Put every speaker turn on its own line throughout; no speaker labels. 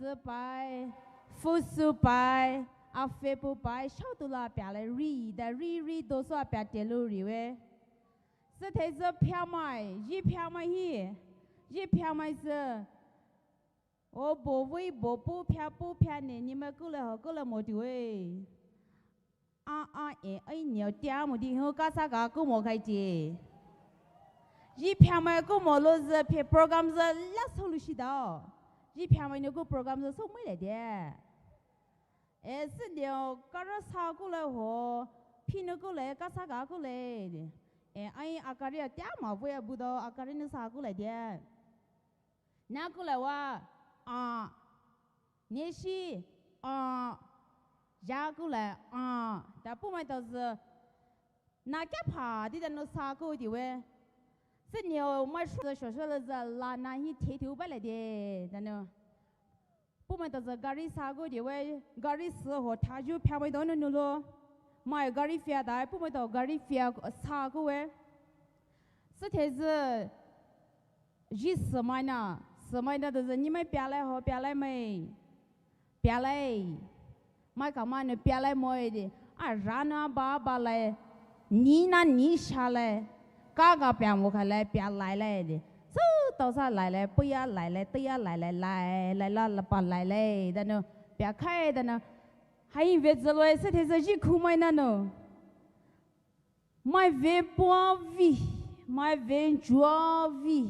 子拜，复数拜，阿飞不拜，小多啦别来瑞多少别跌落里喂。是台子票买，一票买去，一票买是。我不为不票呢，你们过来没得喂。你要点么的，我干啥个过没开机？一票买过没落是拍 program 是拉手路西的，一票买那个 program 是送没来的。是了，干啥啥过来和，拼那过来干啥个过来的？阿卡里点嘛，我也不知道阿卡里那啥过来的。拿过来哇。你是加过来但不买都是那个爬的那啥过的喂，是你买说小的是拉那些铁头摆来的，真的，不买都是咖喱啥过的喂，咖喱适合他就偏买到那咯，买咖喱费的，不买到咖喱费啥过喂，是台子日什么呢？什么的都是你们别来和别来没，别来，买干嘛呢？别来没的，然后爸来，你下来，嘎嘎别我看来别来的，这都是来，不要来，对呀来了不来的呢，别开的呢，还以为这来是天是去苦买呢呢，买为不为，买为做为，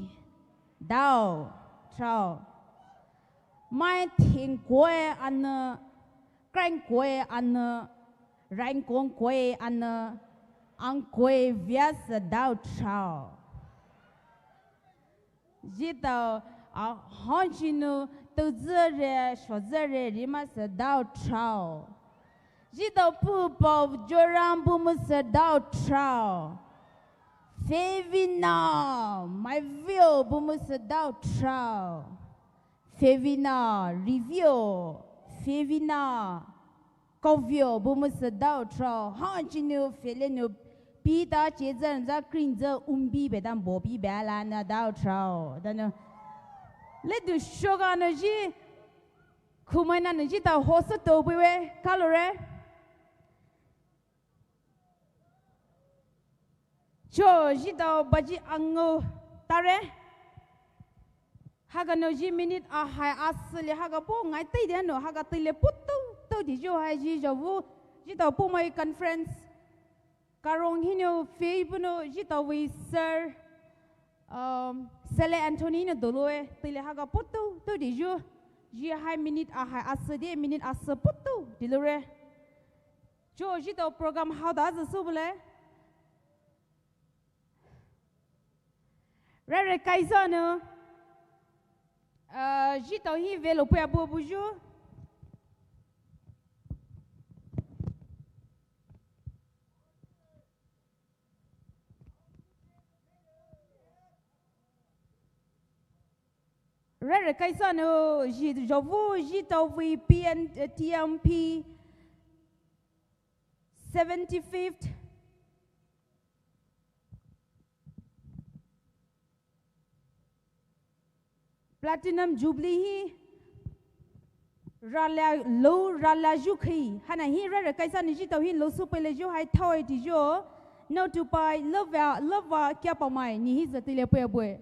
到。sao mai thiên quê anh canh quê anh ranh con quê anh quê viết đào sao chỉ tao họ chỉ nu từ giờ re số giờ re đi mà sẽ đào sao chỉ tao phụ bảo cho ram bu mà sẽ đào sao phê vi nào mai view bu mà sẽ đào sao phê vi nào review phê vi nào câu view bu mà sẽ đào sao họ chỉ nu phê lên nu bi ta chế dân ra green ra bi bé đam bo bi bé là na đào sao đó nè lấy được số cái này chứ Khumai na này chứ tao hồ sơ đồ bê bê calorie cho ji tao baji ango tare haga no ji minute a hai asli haga po ngai tai de no haga tai le putu to di jo hai ji jo vu ji tao POUMAI conference karong hino fe buno ji tao we sir sele Anthony no doloe tai le haga putu to di jo ji hai minute a hai asli minute as putu di lore jo ji tao program how da zo bole Rare KYSO no, chỉ tao hi về lục bè bùa bùa chú. Rare KYSO no, chỉ cho vu chỉ tao vì PNTMP 75th Platinum Jubilee rala low rala jukhi hana hi ra kaisa ni ji tau hi lo su pele jo hai thoi ti jo no to pai love kya POUMAI ni hi zati le pwe bwe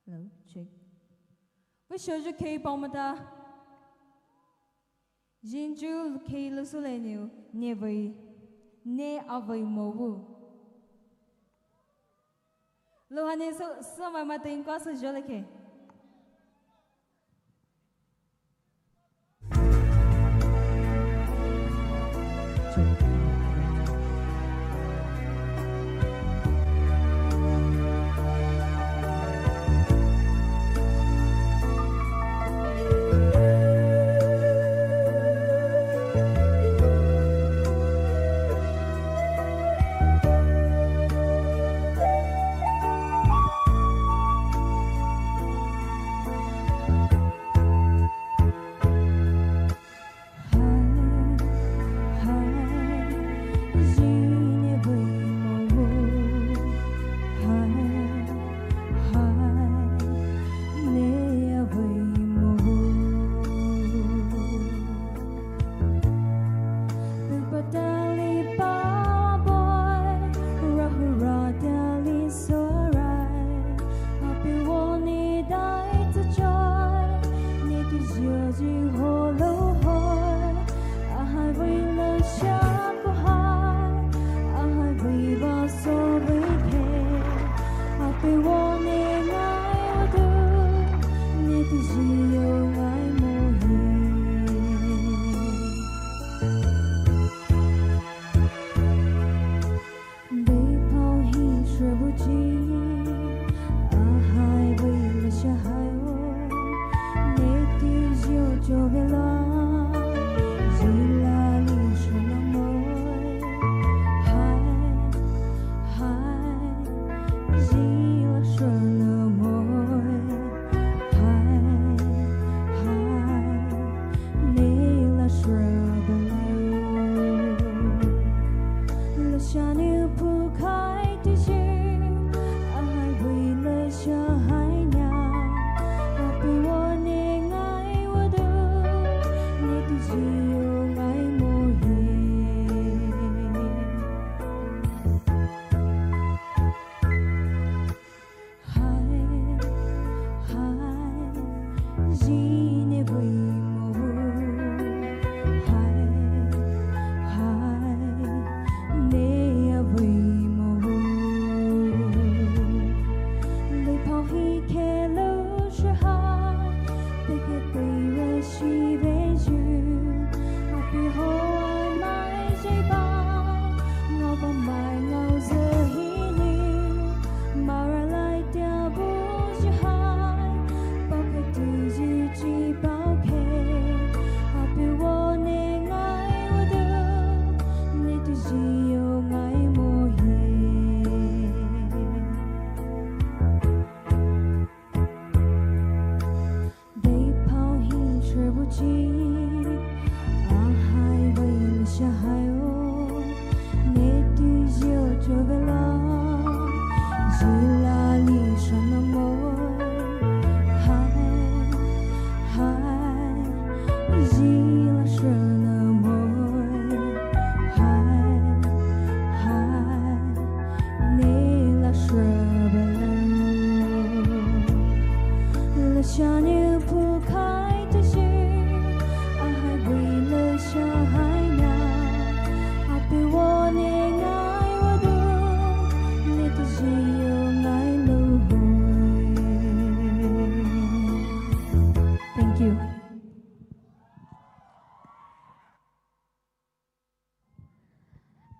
Hello, check. We show you Paomata. Jinju KYSO leniu nevai ne avai movu. Lohane so mama ting ko so jolake.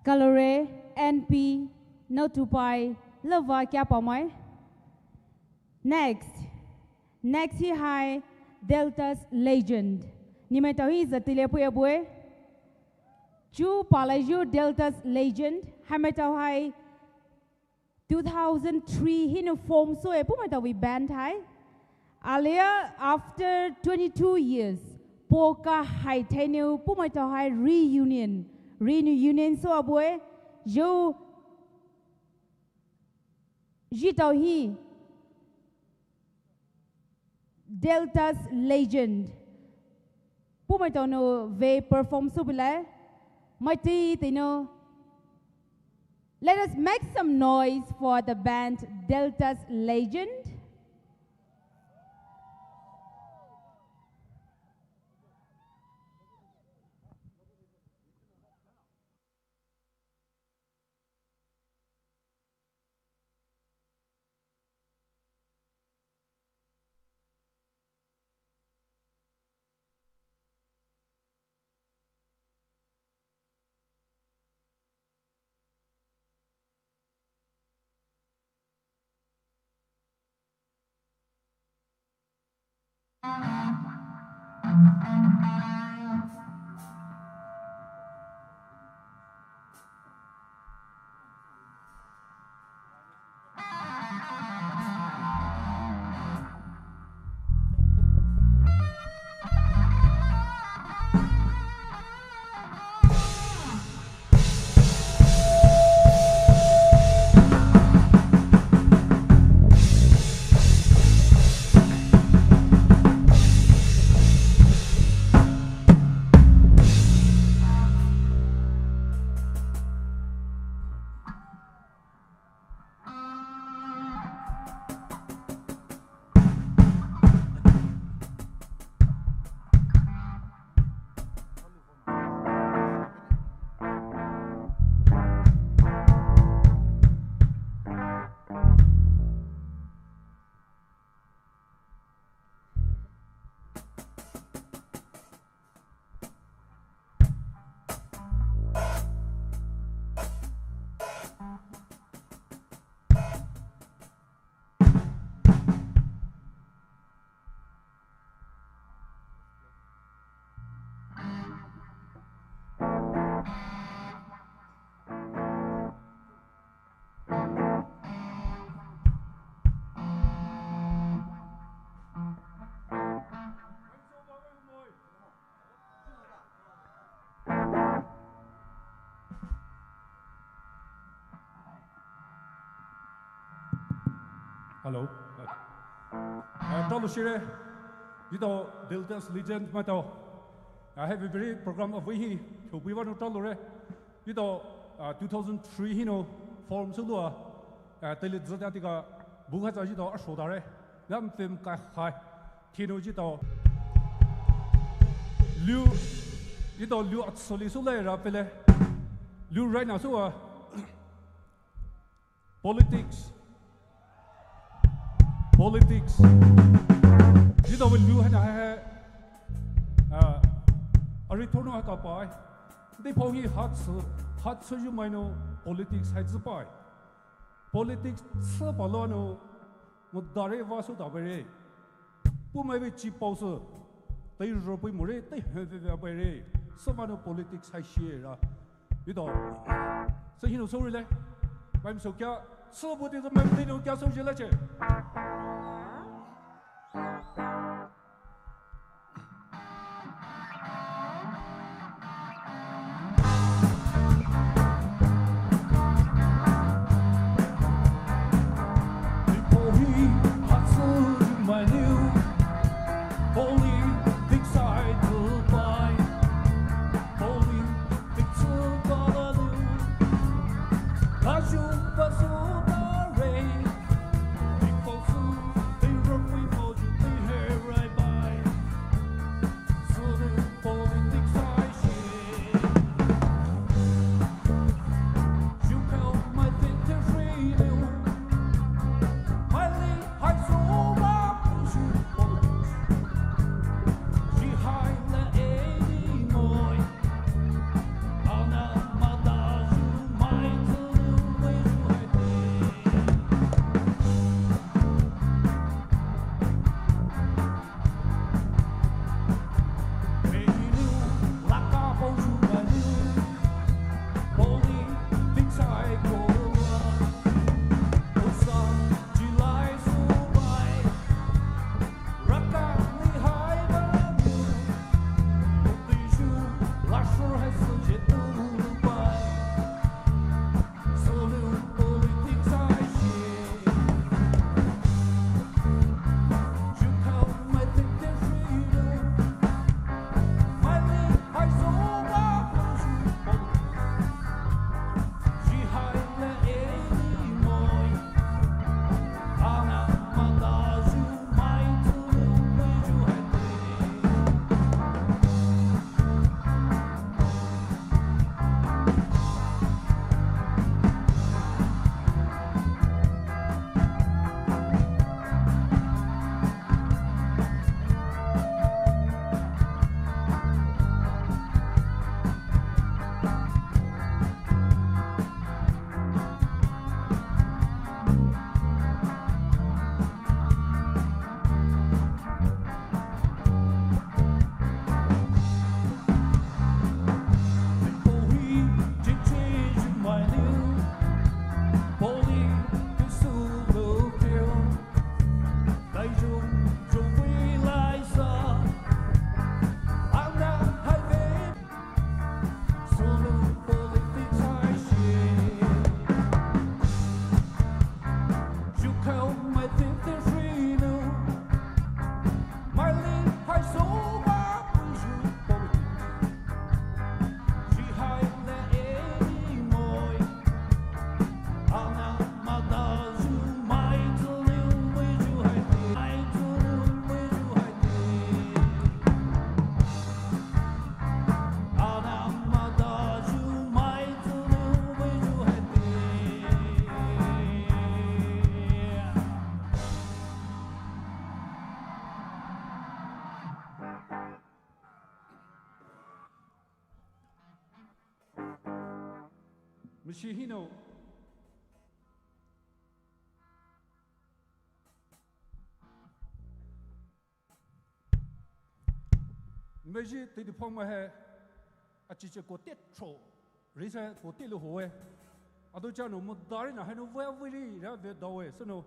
Galore NP no tupai lova kya POUMAI. Next he high Delta's legend. Nimetau is a telepoe boy. Chu Palaju Delta's legend. Hametau high 2003 hin form so a pumata we band high. Earlier after 22 years, Poka high tenure Pumata high reunion so a boy jo jitau hi Delta's legend Pumata no ve perform so bila mighty tino. Let us make some noise for the band Delta's legend.
Hello. Drowsy, you know, Delta's legend matter. I have a very program of we to we want to tell you know, 2003 you know, form sulu tele zatiga bunga zaji do ashodare. Lam film ka hai tino ji do Liu you know Liu atsoli sule rapele Liu right now so politics. You know, when you had a return of a buy, they probably had so you might know politics had to buy. Politics, Sabalono, would Dare Vaso Davere. POUMAI cheap also. They rope more, they have a very. Some other politics I share. You know, so you know, so really, I'm so care. So, what is the memory of Gaso Gelache? မရှိဟင်းတော့မရှိတိတ်ဖောင်းမဟဲအချစ်ကိုတက်ချိုရိစကိုတက်လို့ဟိုဝဲအတော့ကျွန်တော်မဒါရနာဟဲနိုဝဲဝီရီရဘဒဝဲစနို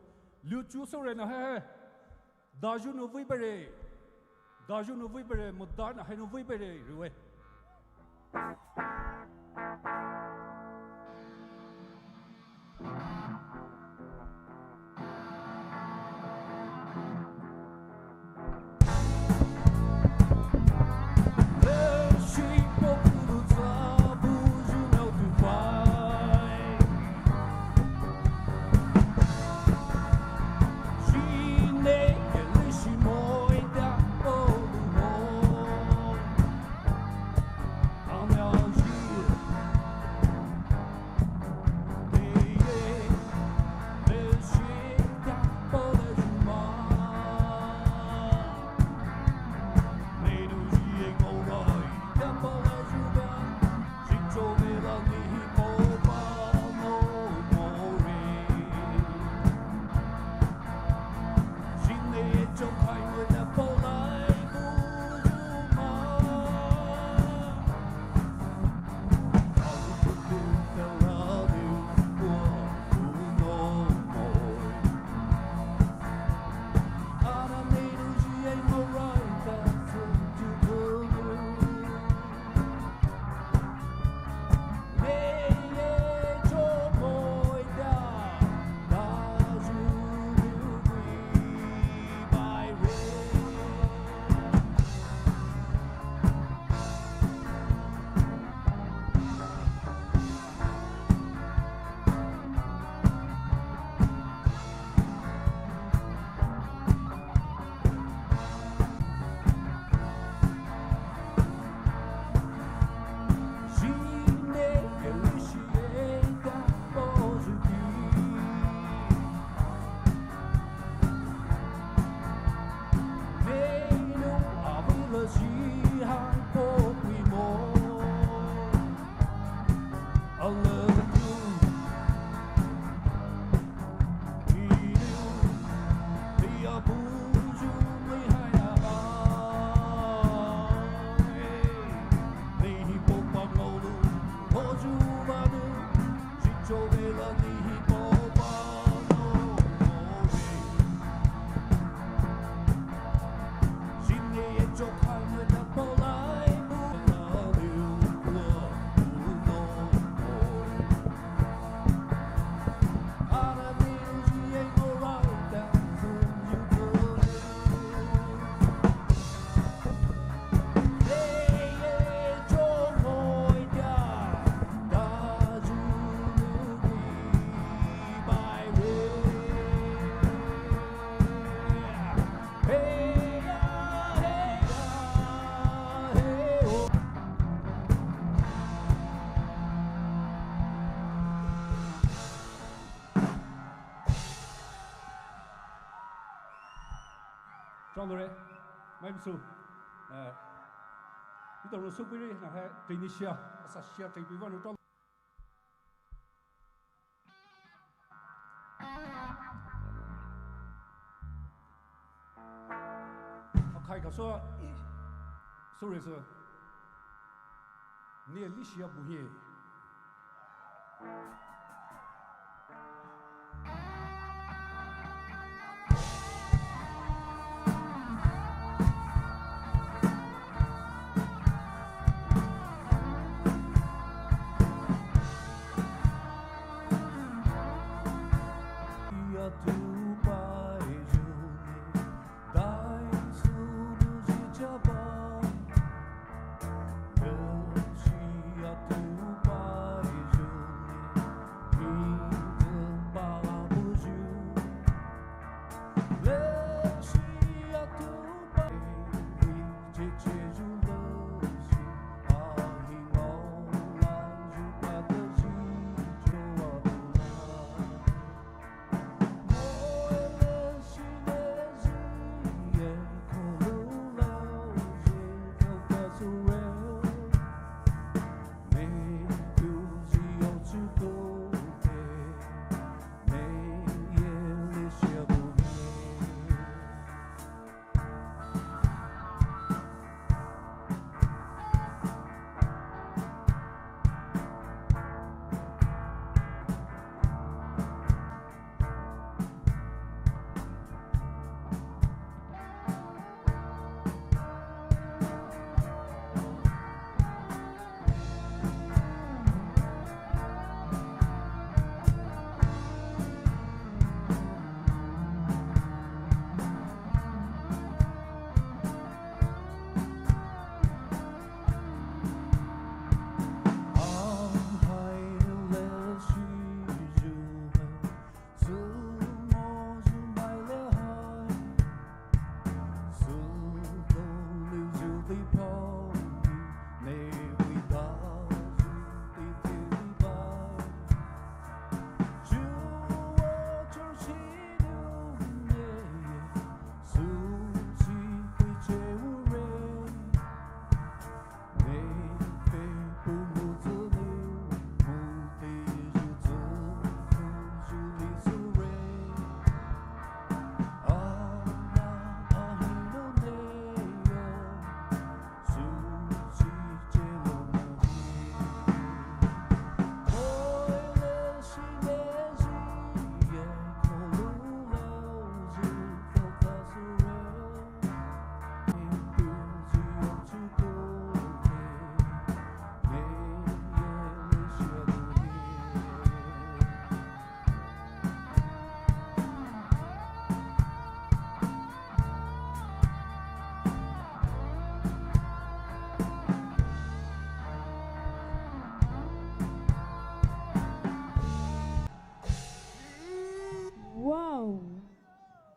လူချူဆိုရနာဟဲဒါဂျူနိုဝိပရေဒါဂျူနိုဝိပရေမဒါနာဟဲနိုဝိပရေရွေကျောင်းတော်ရဲမိုင်းဆူဒီတော့ဆုပ်ပြီးနာဟဲတင်းနီရှာအစရှာတိတ်ပြီးတော့ခိုင်ကဆိုဆိုရစနေလီရှာဘူးဟဲ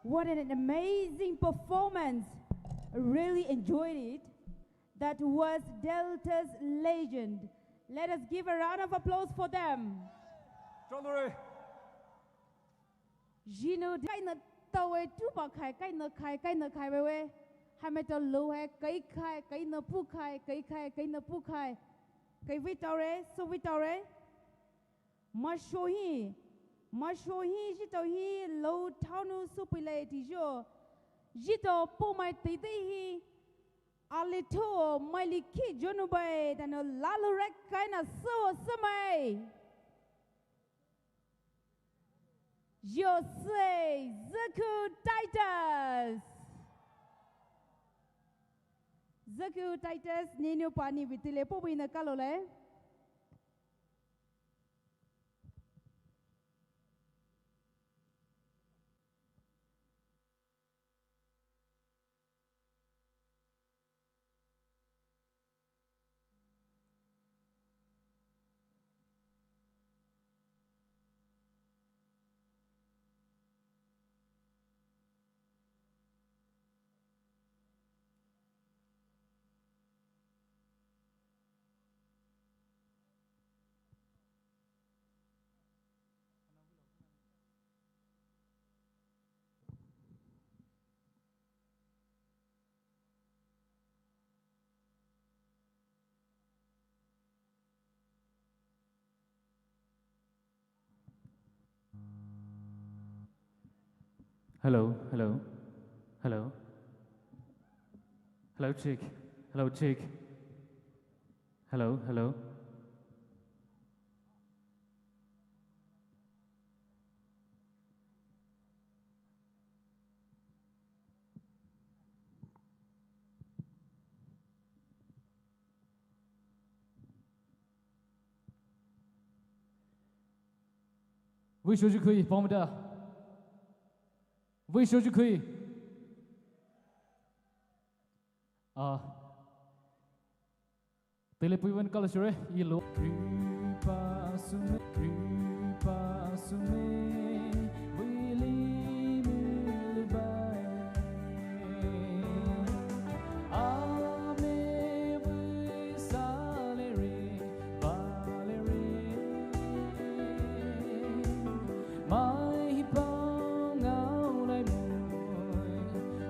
What an amazing performance. I really enjoyed it. That was Delta's legend. Let us give a round of applause for them. Gino, cái nó tàu ấy chú bảo khai, cái nó khai về, hai mấy tàu lúa hay cái nó pu khai, cái nó pu khai, cái vít tàu đấy, số vít tàu đấy, mà show hi chỉ tàu hi lúa tháo nu số bì lệ thì jo, chỉ tàu POUMAI tí hi, alito mai li ki jonu bay, dan nó lalu rek cái nó số mai. Jose Zaku Titus. Zaku Titus nino pani vitile po bina kalole.
Hello, hello, hello. Hello, chick. Hello, chick. Hello, hello. Vì số chữ khuy, Paomata. Vì số chữ khuy. Telepuivan kalasure, yellow. Kripa sume, wili milbai. Ame vi salere, valere. Mai pong ao lai môi,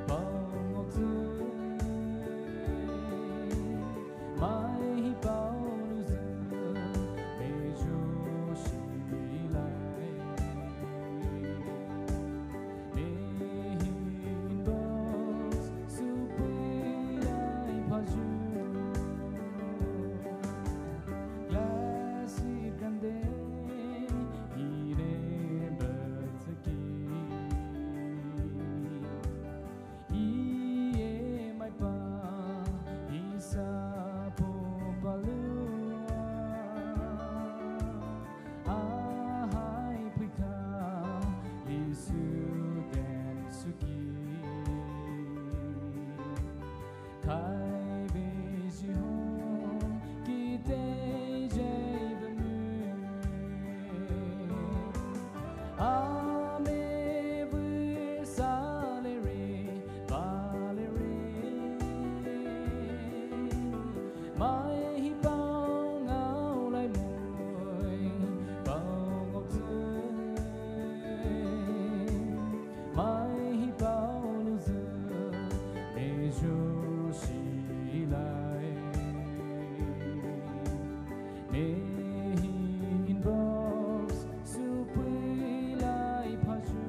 pong ngọc dư. Mai bao nu dư, mê jo shi lai. Mê hin box, su pui lai pa ju. Glasi grande, ire berteki. Ie mai pa, isa po palua. Ahai pika, lisu den suki. Kai beji hon, kite jai benu. Ame vu salere, valere. Mai bao ngao lai môi, bao ngọc dư. Mai bao nu dư, mê jo shi lai. Mê hin box, su pui lai pa ju.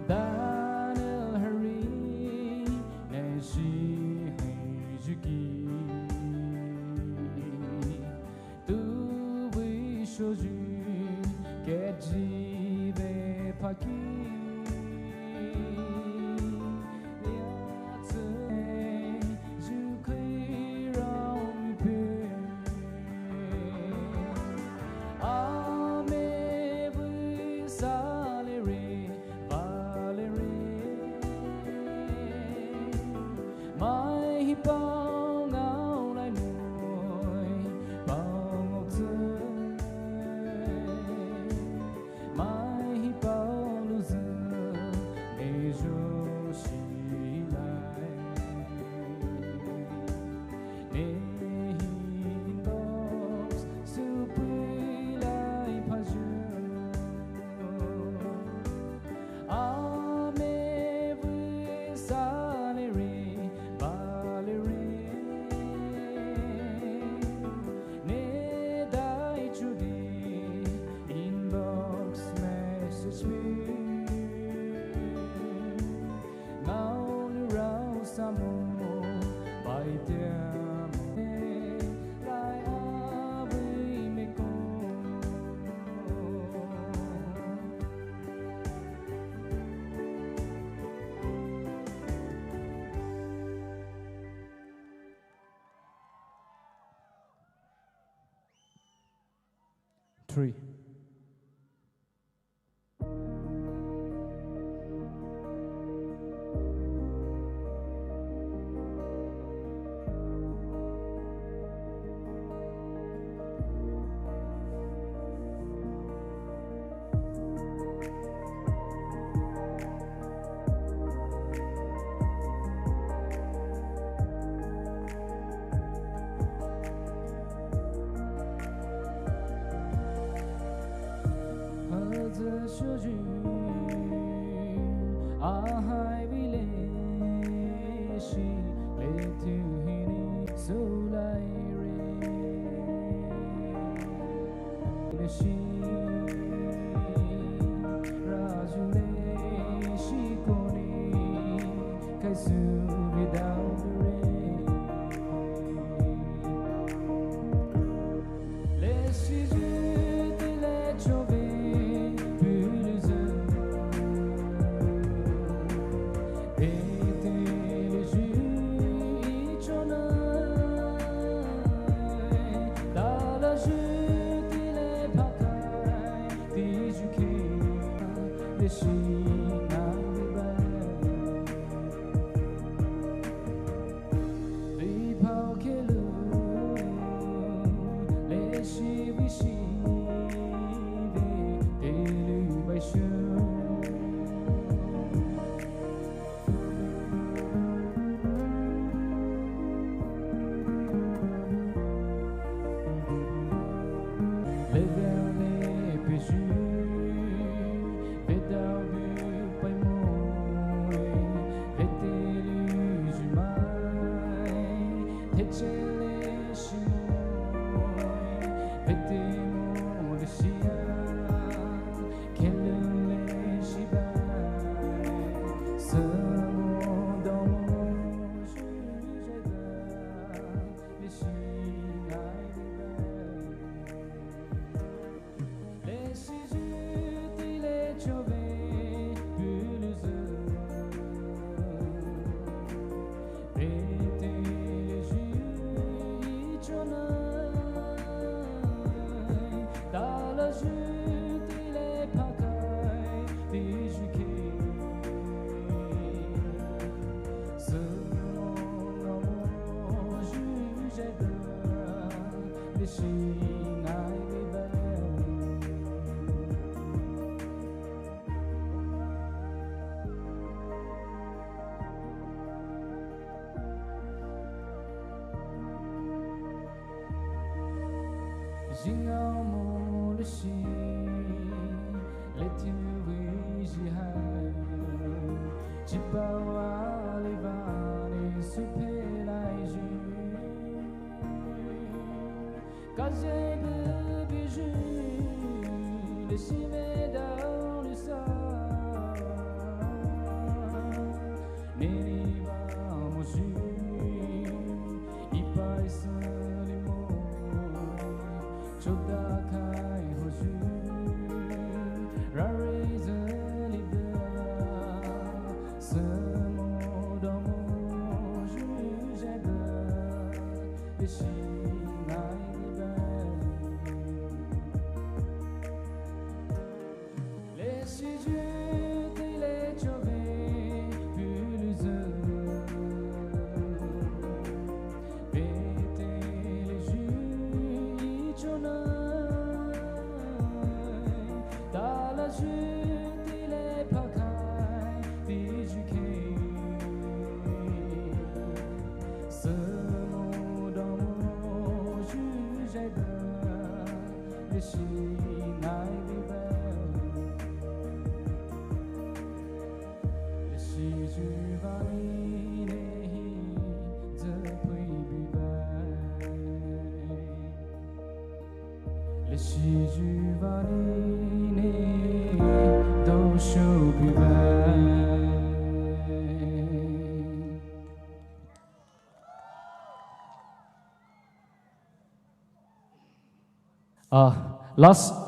Daniel Hari, Neshi Heijuki. Tu vi shoju, keji ve paki. Liatsu ju kui rao pe. Ame 3.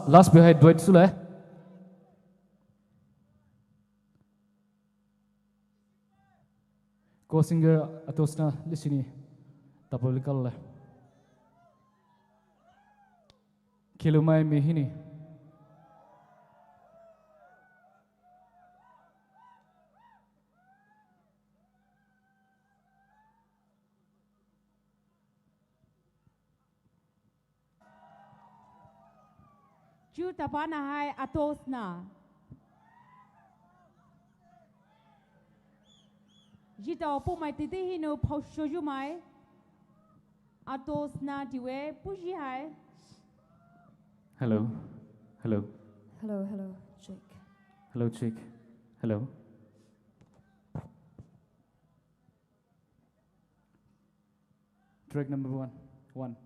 Last behind duet sule. Co-singer atosna lisini tapolikal le. KYSO hini.
Chú tapana hai atosna. Jita POUMAI titi hino paushoju mai. Atosna diwe puji hai.
Hello. Hello.
Hello, hello, Jake.
Hello, Chick. Hello. Track number 1. 1.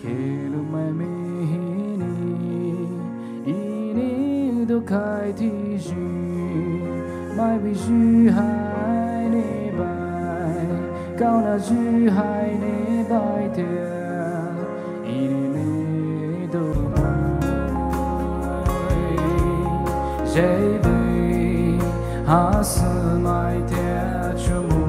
KYSO hini ini do kai ti ju mai bi ju hai ne bai cao na ju hai ne bai te ini ne do mai jai bi ha su mai te chu mu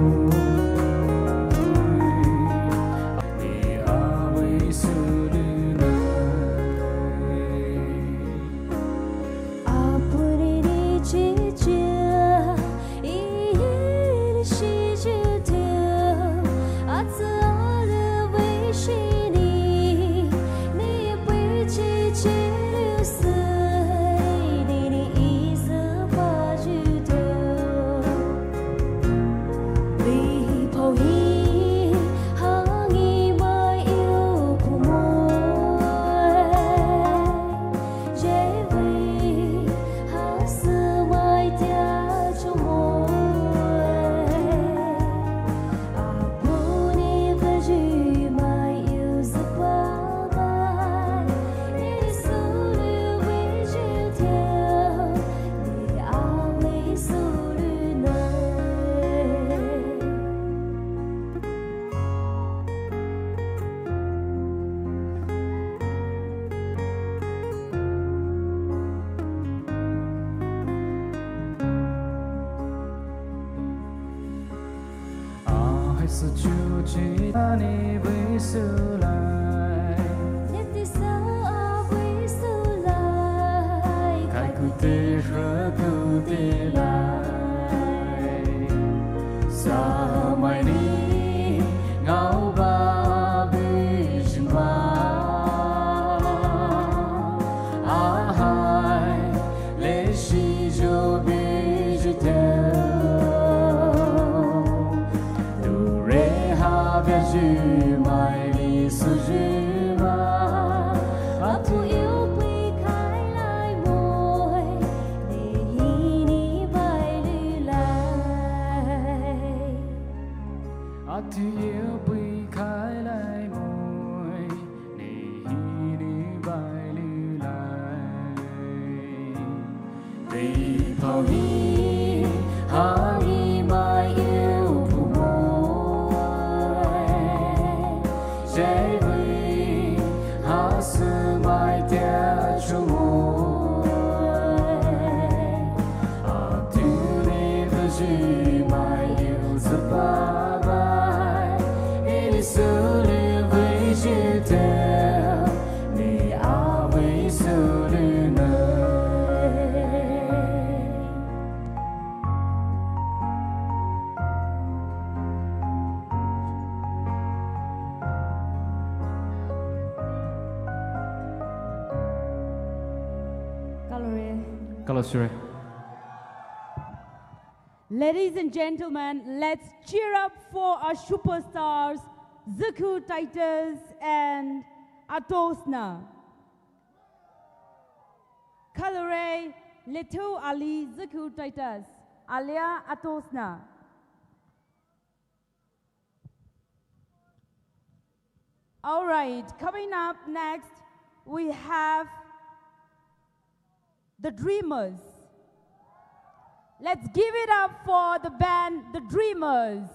sự chú chỉ ta ni với sự lại
nhất thì sao với sự lại
khai cứ tê rơ cứ tê lại sao mai ni ngao ba bi jma a hai le shi jo bi jte Ju mai đi su ju ma
và thu yêu quy khai lại môi để hi ni bay lư lại
a thu yêu quy khai lại môi để hi ni bay lư lại vì thao hi ha hi mai yêu của Jai vi ha su mai tia chu môi a tu ni de ju mai yêu za ba bai ili su li vi ju te ni a vi su li na Kalosure.
Ladies and gentlemen, let's cheer up for our superstars, Zuku Titus and Atosna. Kalore Leto Ali Zuku Titus, alia Atosna. All right, coming up next, we have the Dreamers. Let's give it up for the band, the Dreamers.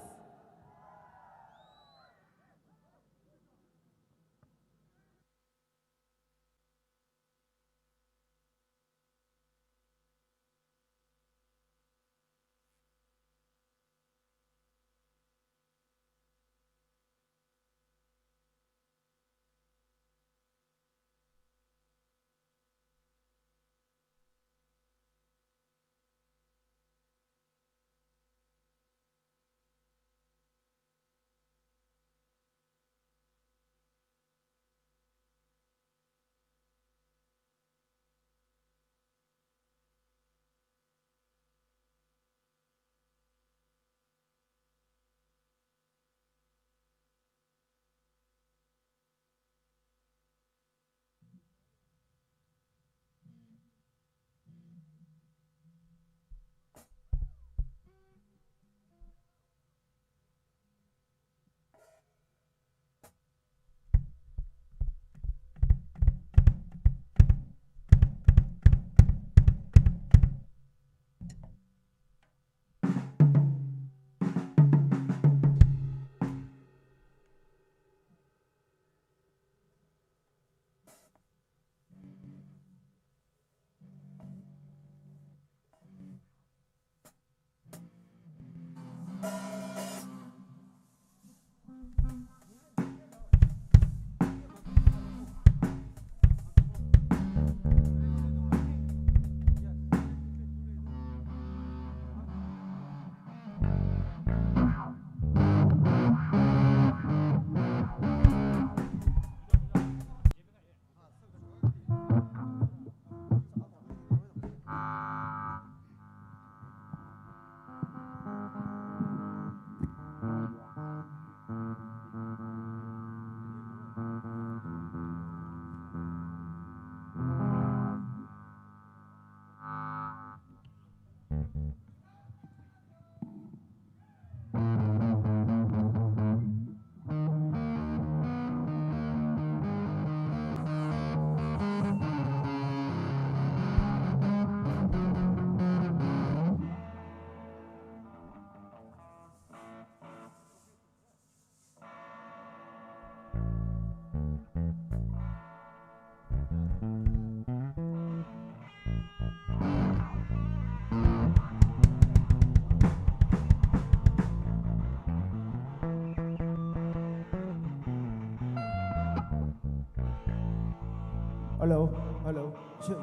check.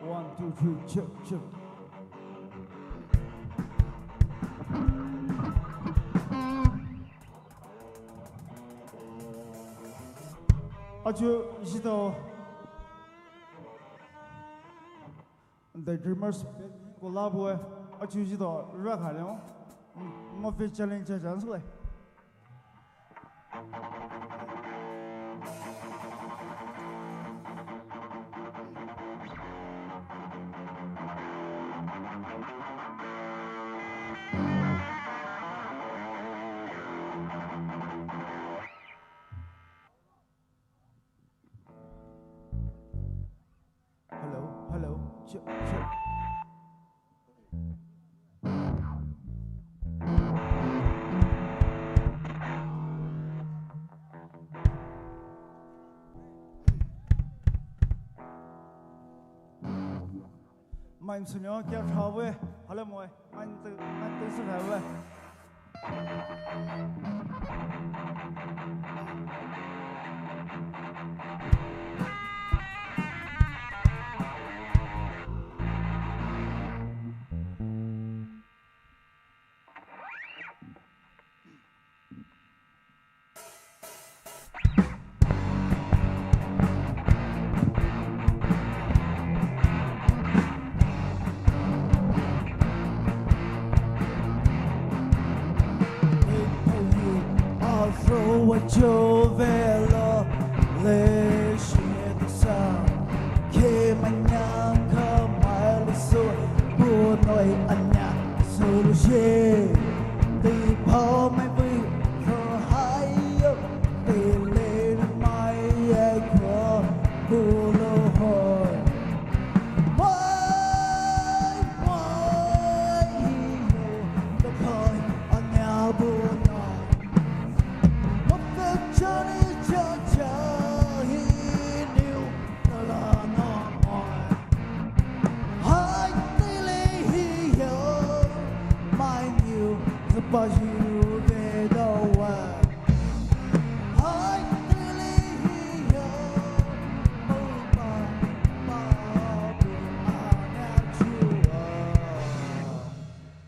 1, 2, 3, check. 아주 이시도 The Dreamers collab 아주 이시도 락하려 뭐 featuring 장소에 Hello, check. Mình xin nhớ kéo trào về, hello mọi, anh tự sự thảo về. Giovelo le scelte sa che mangiam Khumai le so bu noi anya solo she đi POUMAI vui for high đi lên mai ai có bu lo hồi why the boy anya bu bao nhiêu về đâu à hãy tới lý hiểu bao buồn nào chưa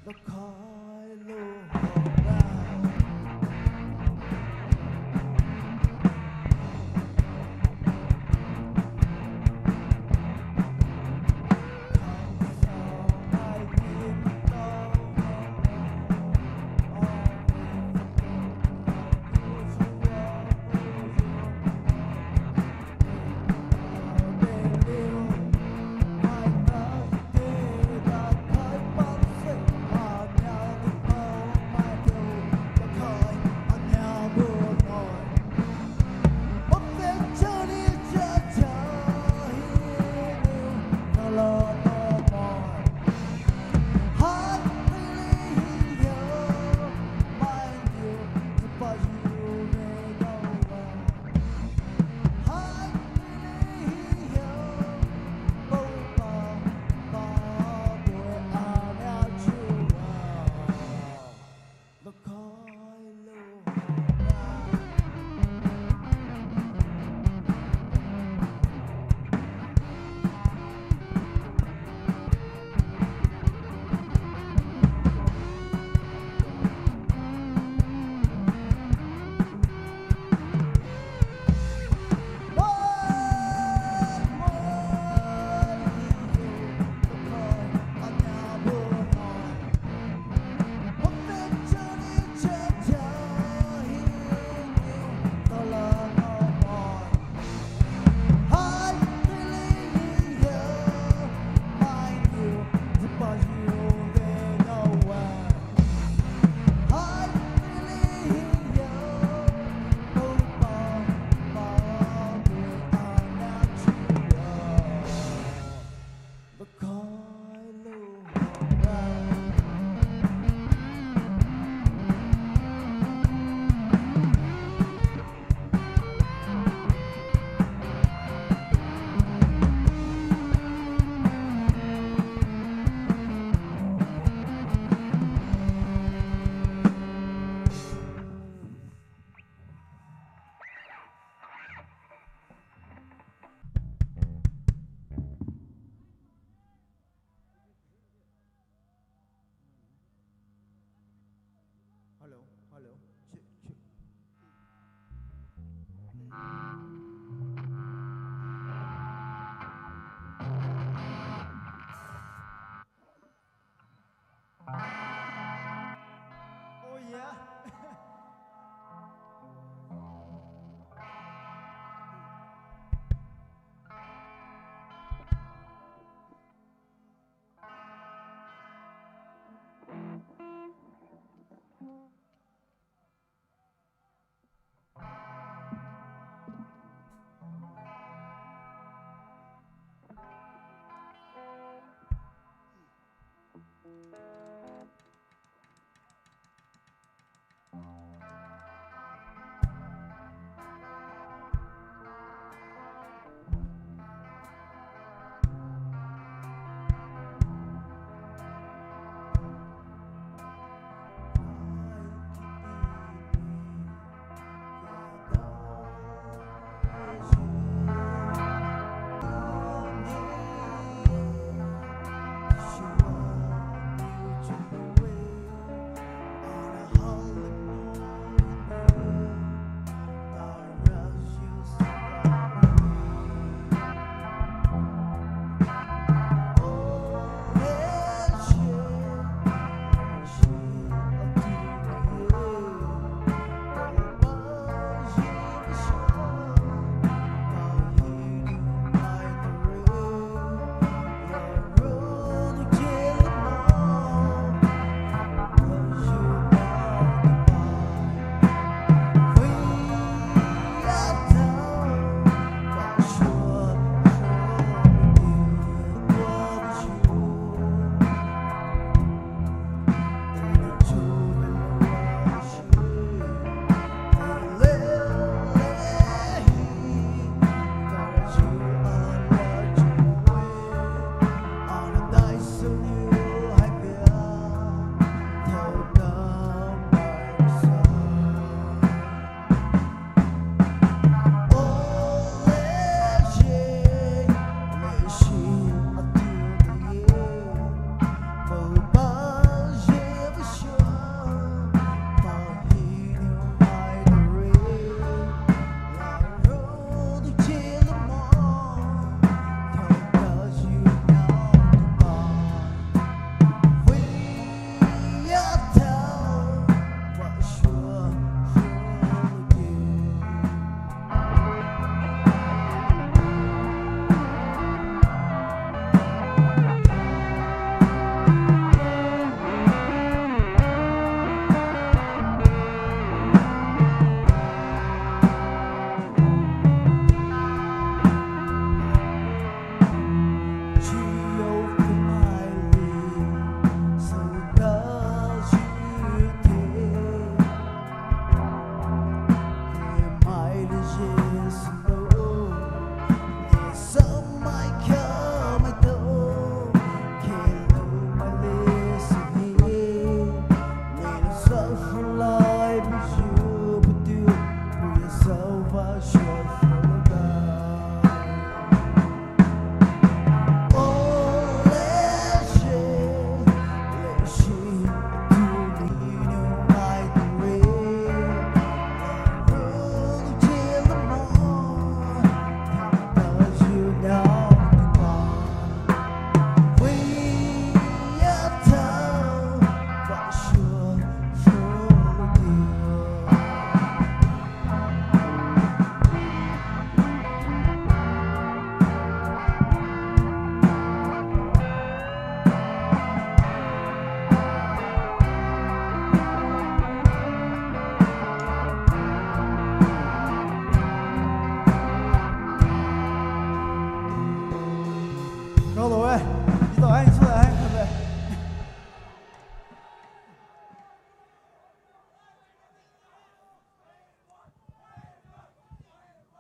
nó khói lô ra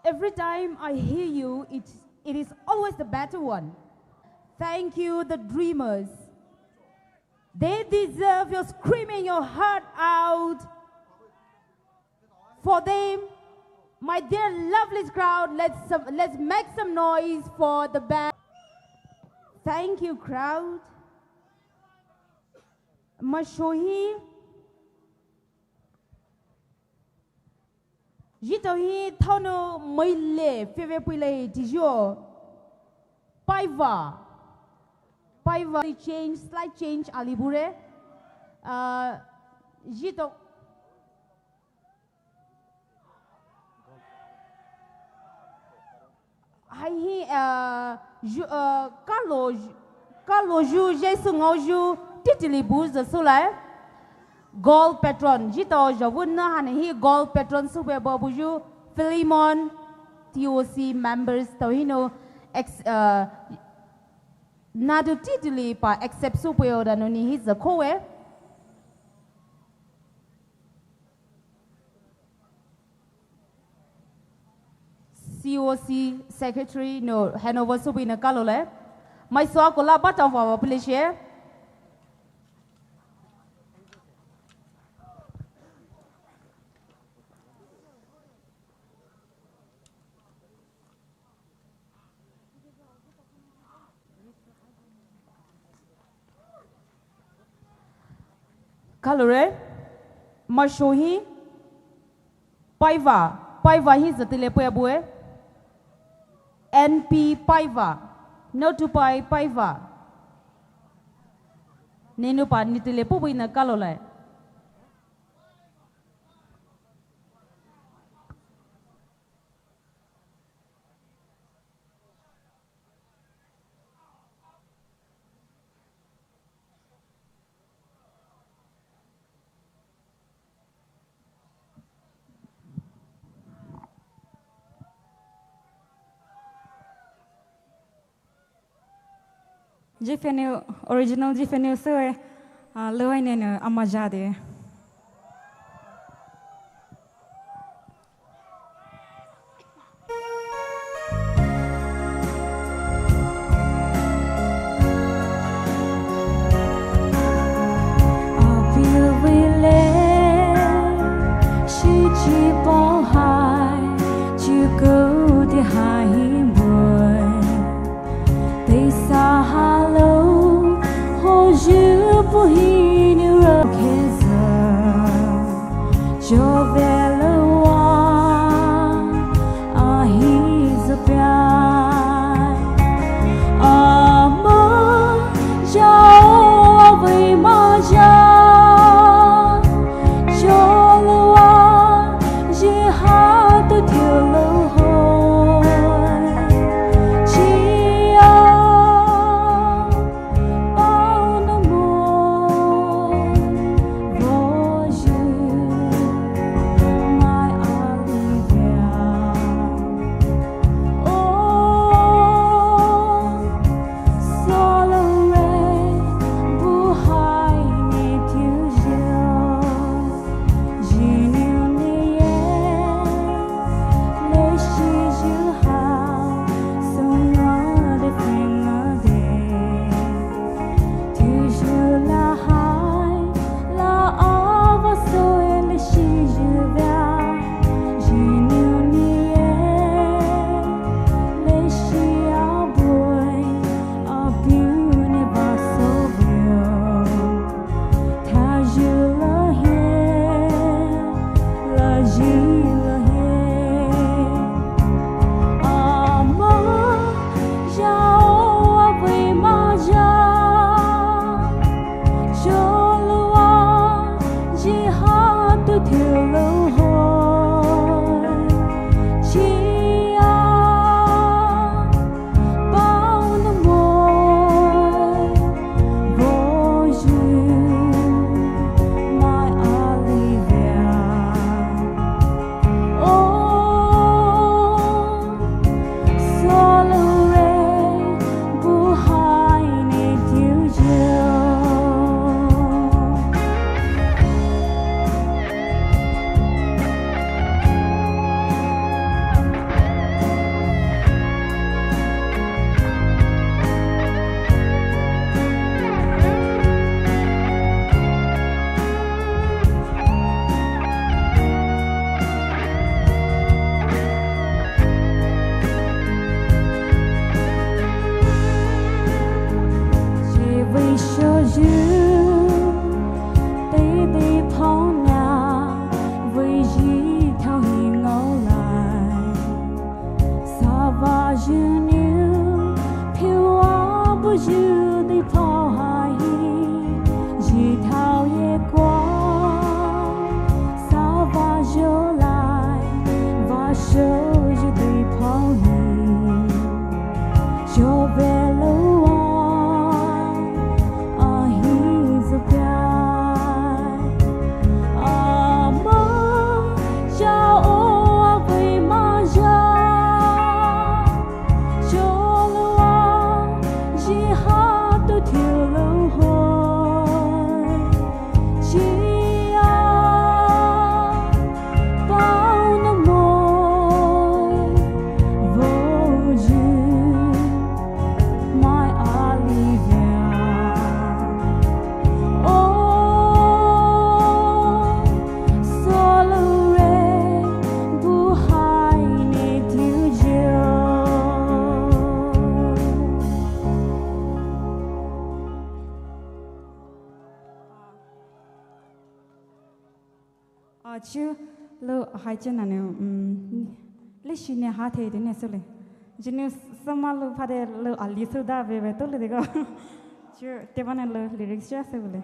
Every time I hear you, it is always the better one. Thank you, the dreamers. They deserve your screaming your heart out. For them, my dear lovely crowd, let's make some noise for the band. Thank you, crowd. Mashohi. Jitohi thano moile feve pile tijo. Paiva slight change alibure. Jito. Hai Carlo ju Jesu ngoju titili buz the sulai gold patron jito javun na han hi gold patron super babuju Philemon TOC members tohino ex nadu titili pa accept super da no ni his the kowe COC secretary no Hanover subi na kalole my so ko la bata of our police here kalore mashohi paiva his the telepoe NP Paiva, no to Paiva. Nenu pa nitile puwi na kalole.
Jifenil original Jifenil sir lewai nene amajade.
Hello, hold you for he knew
chứ lỡ hai chân này lịch sử này hát thế này rồi chứ nếu sama lỡ phát để lỡ ali sudah về tôi lỡ đấy cơ chứ thế mà lỡ lyrics chứ sao vậy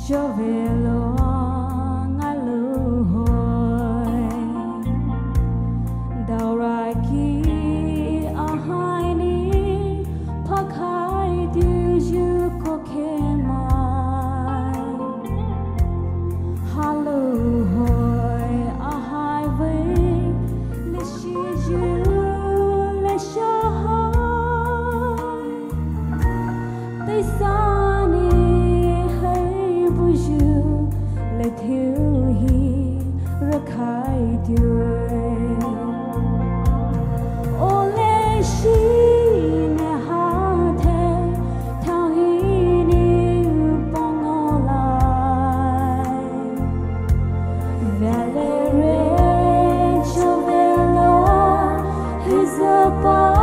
cho về lo ngã lũ hồi đào ra khi ở hai ní phật hai điều dư có khen mai hà lũ hồi ở hai với lê sĩ dư lê cho hai tay xa thiếu hi rất khai tuyệt ô lê sĩ nè ha thế theo hi ni bong ngô lại về lê rê cho về lo hi giờ ba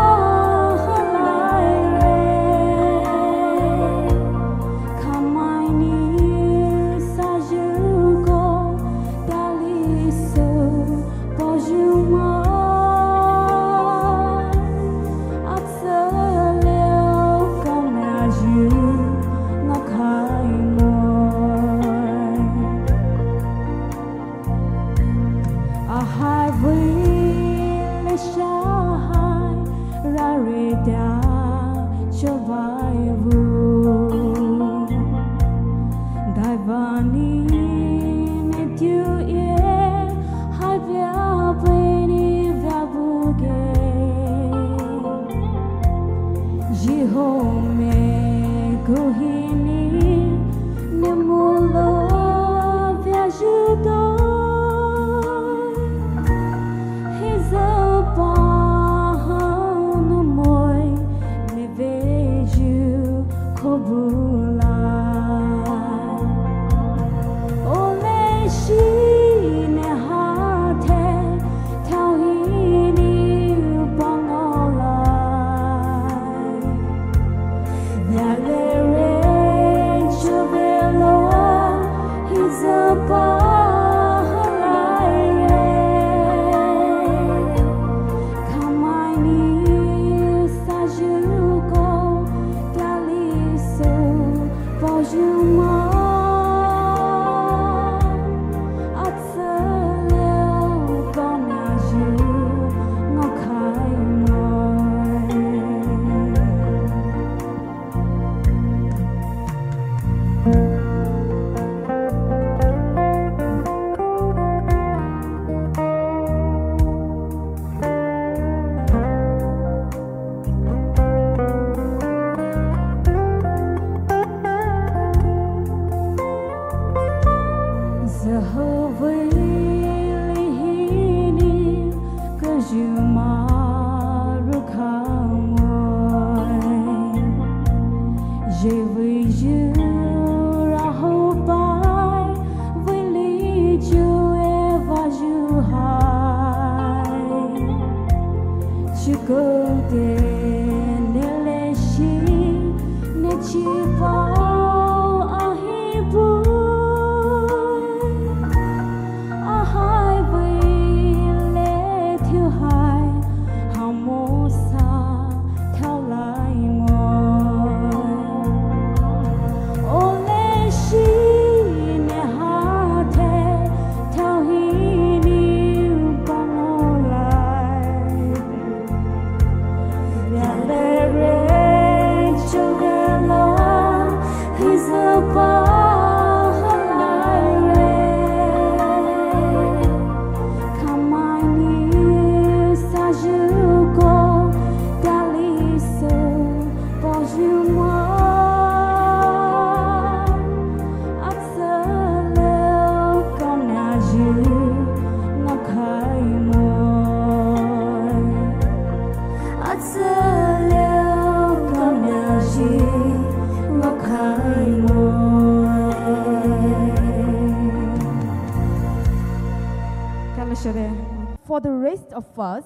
For the rest of us,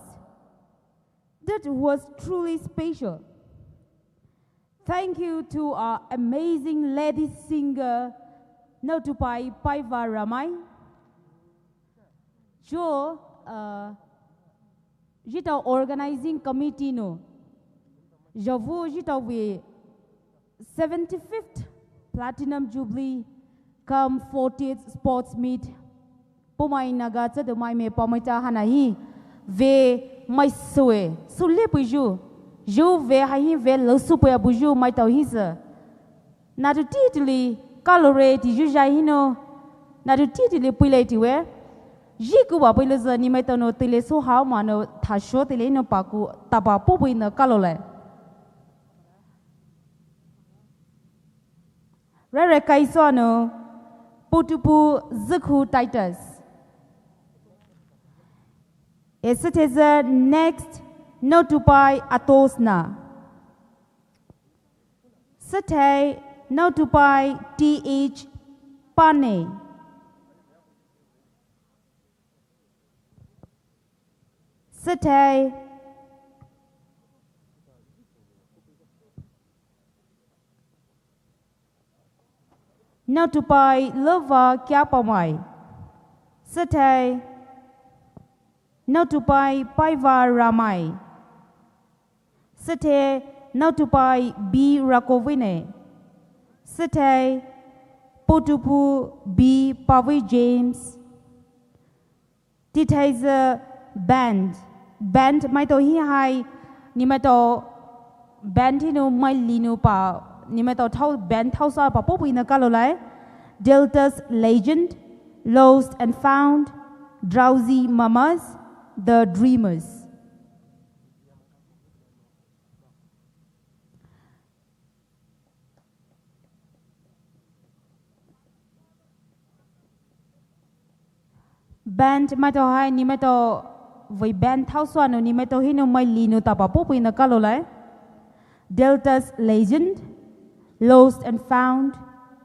that was truly special. Thank you to our amazing lady singer, Natupai Paiva Ramai. Jo, jita organizing committee no. Javu jita we 75th Platinum Jubilee come 40th Sports Meet. POUMAI NAGA TSIIDOUMAIME Paomata Hanahi ve mai sue sule puju ju ve hai ve lo supaya buju mai tau hisa na tu titli calorate ju jahino na tu titli puileti we jiku ba puile za ni mai tau no tile so ha ma no tha sho tile no paku tapa popui na calole rare KYSO no putupu zikhu titus. It is next Notupai Atosna. Sate Notupai TH Pane. Sate Notupai Lova Kyapamai. Sate Notupai Paiva Ramai. Sate Notupai B Rakovine. Sate Potupu B Pavi James. Titaiza band. Band maito hi hai nimato band hino mai lino pa nimato thau band thau sa pa popu ina kalolai. Delta's Legend, Lost and Found, Drowsy Mamas, The Dreamers. Band mato hai ni mato voi band thau swano ni mato hino mai lino tapa popu ina kalolai. Delta's Legend, Lost and Found,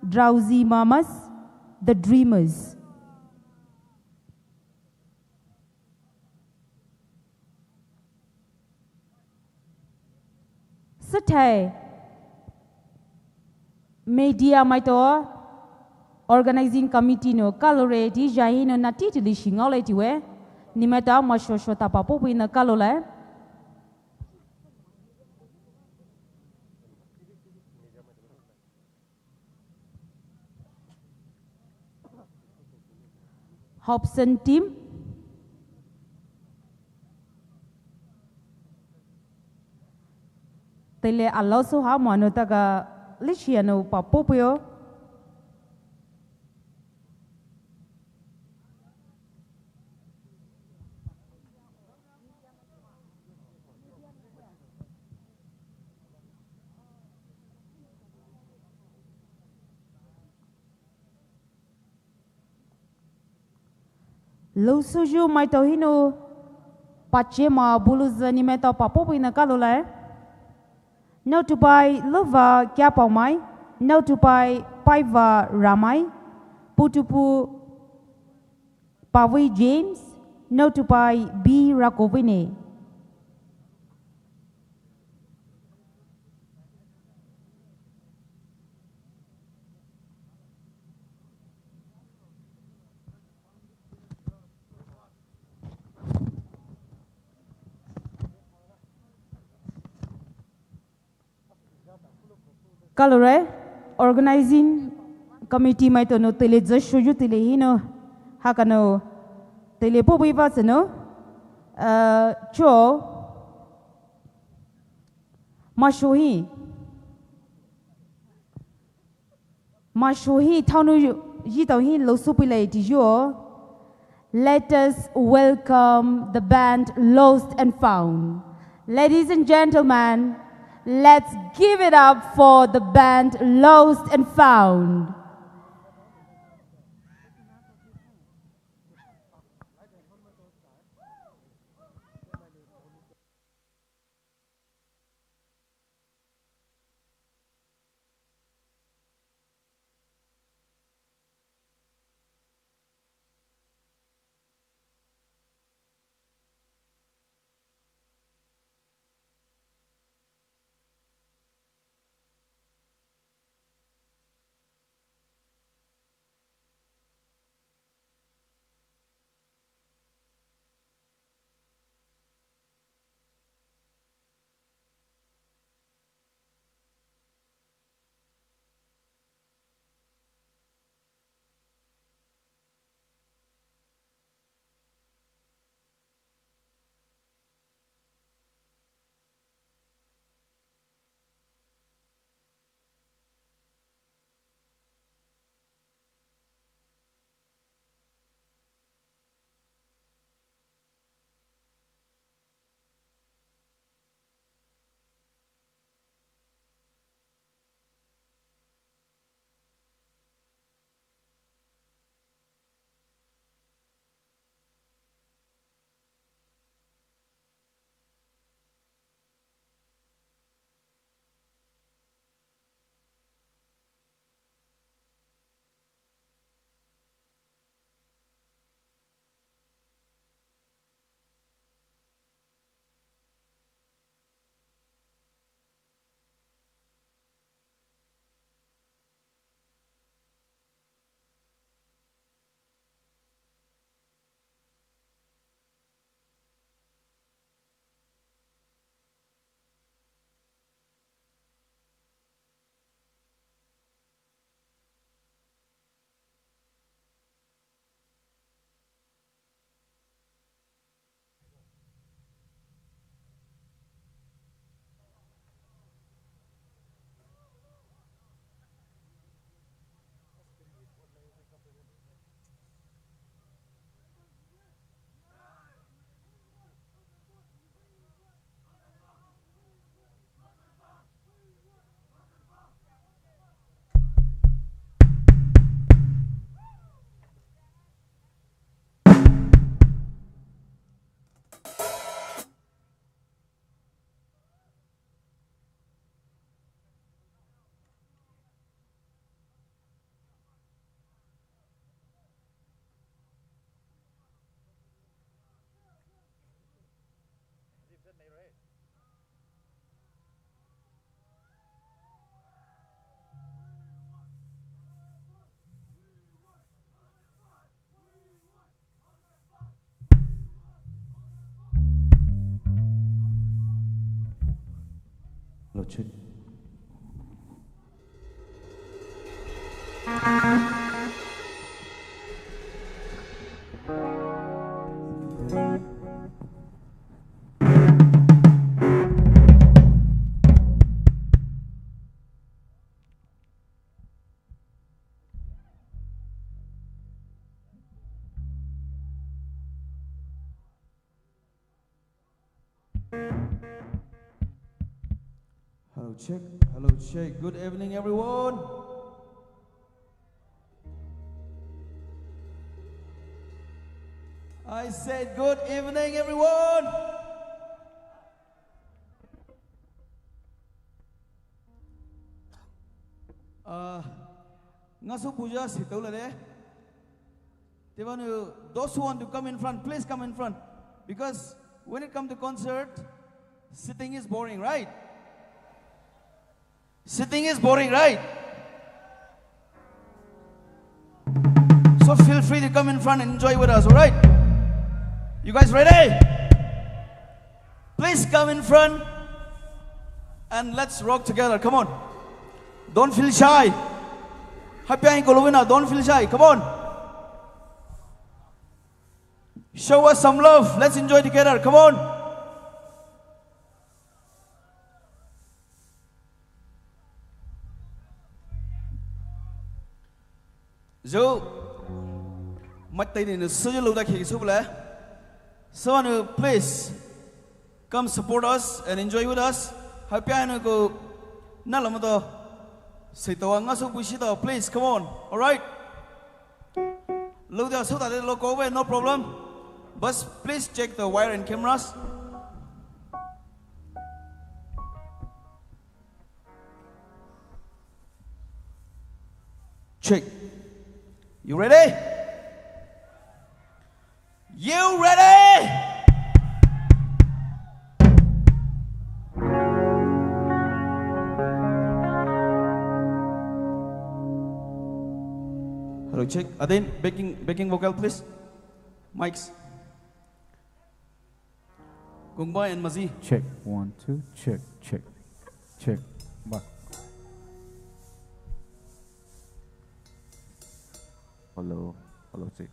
Drowsy Mamas, The Dreamers. Sate media maito organizing committee no kalore di jai no nati tili shingole tiwe ni mata ma shosho tapa popu ina kalole Hobson team tele aloso ha mano taga lishiano pa popio lo suju mai tohino pachema buluzani meta pa popu ina kalole no to buy lova KYSO, no to buy Paiva Ramai, Putupu Pavi James, no to buy B Rakovine. Kalore organizing committee mai to no tele just shoju tele hino hakano tele po biba no cho mashohi thanu yi to hin lo supile ti jo. Let us welcome the band Lost and Found. Ladies and gentlemen, let's give it up for the band Lost and Found.
check. Hello, check. Hello, check. Good evening, everyone. I said good evening, everyone. Ngasu puja sitau lade. Those who want to come in front, please come in front. Because when it comes to concert, sitting is boring, right? Sitting is boring, right? So feel free to come in front and enjoy with us, alright? You guys ready? Please come in front and let's rock together. Come on. Don't feel shy. Happy Kolovina, don't feel shy. Come on. Show us some love. Let's enjoy together. Come on. So, so please come support us and enjoy with us. Please come on, all right? No problem. But please check the wire and cameras. Check. You ready? You ready? Hello, check. Adin, backing vocal, please. Mics. Khumai and Mazi.
Check. 1, 2, check, check, check. Back. Hello, hello, check.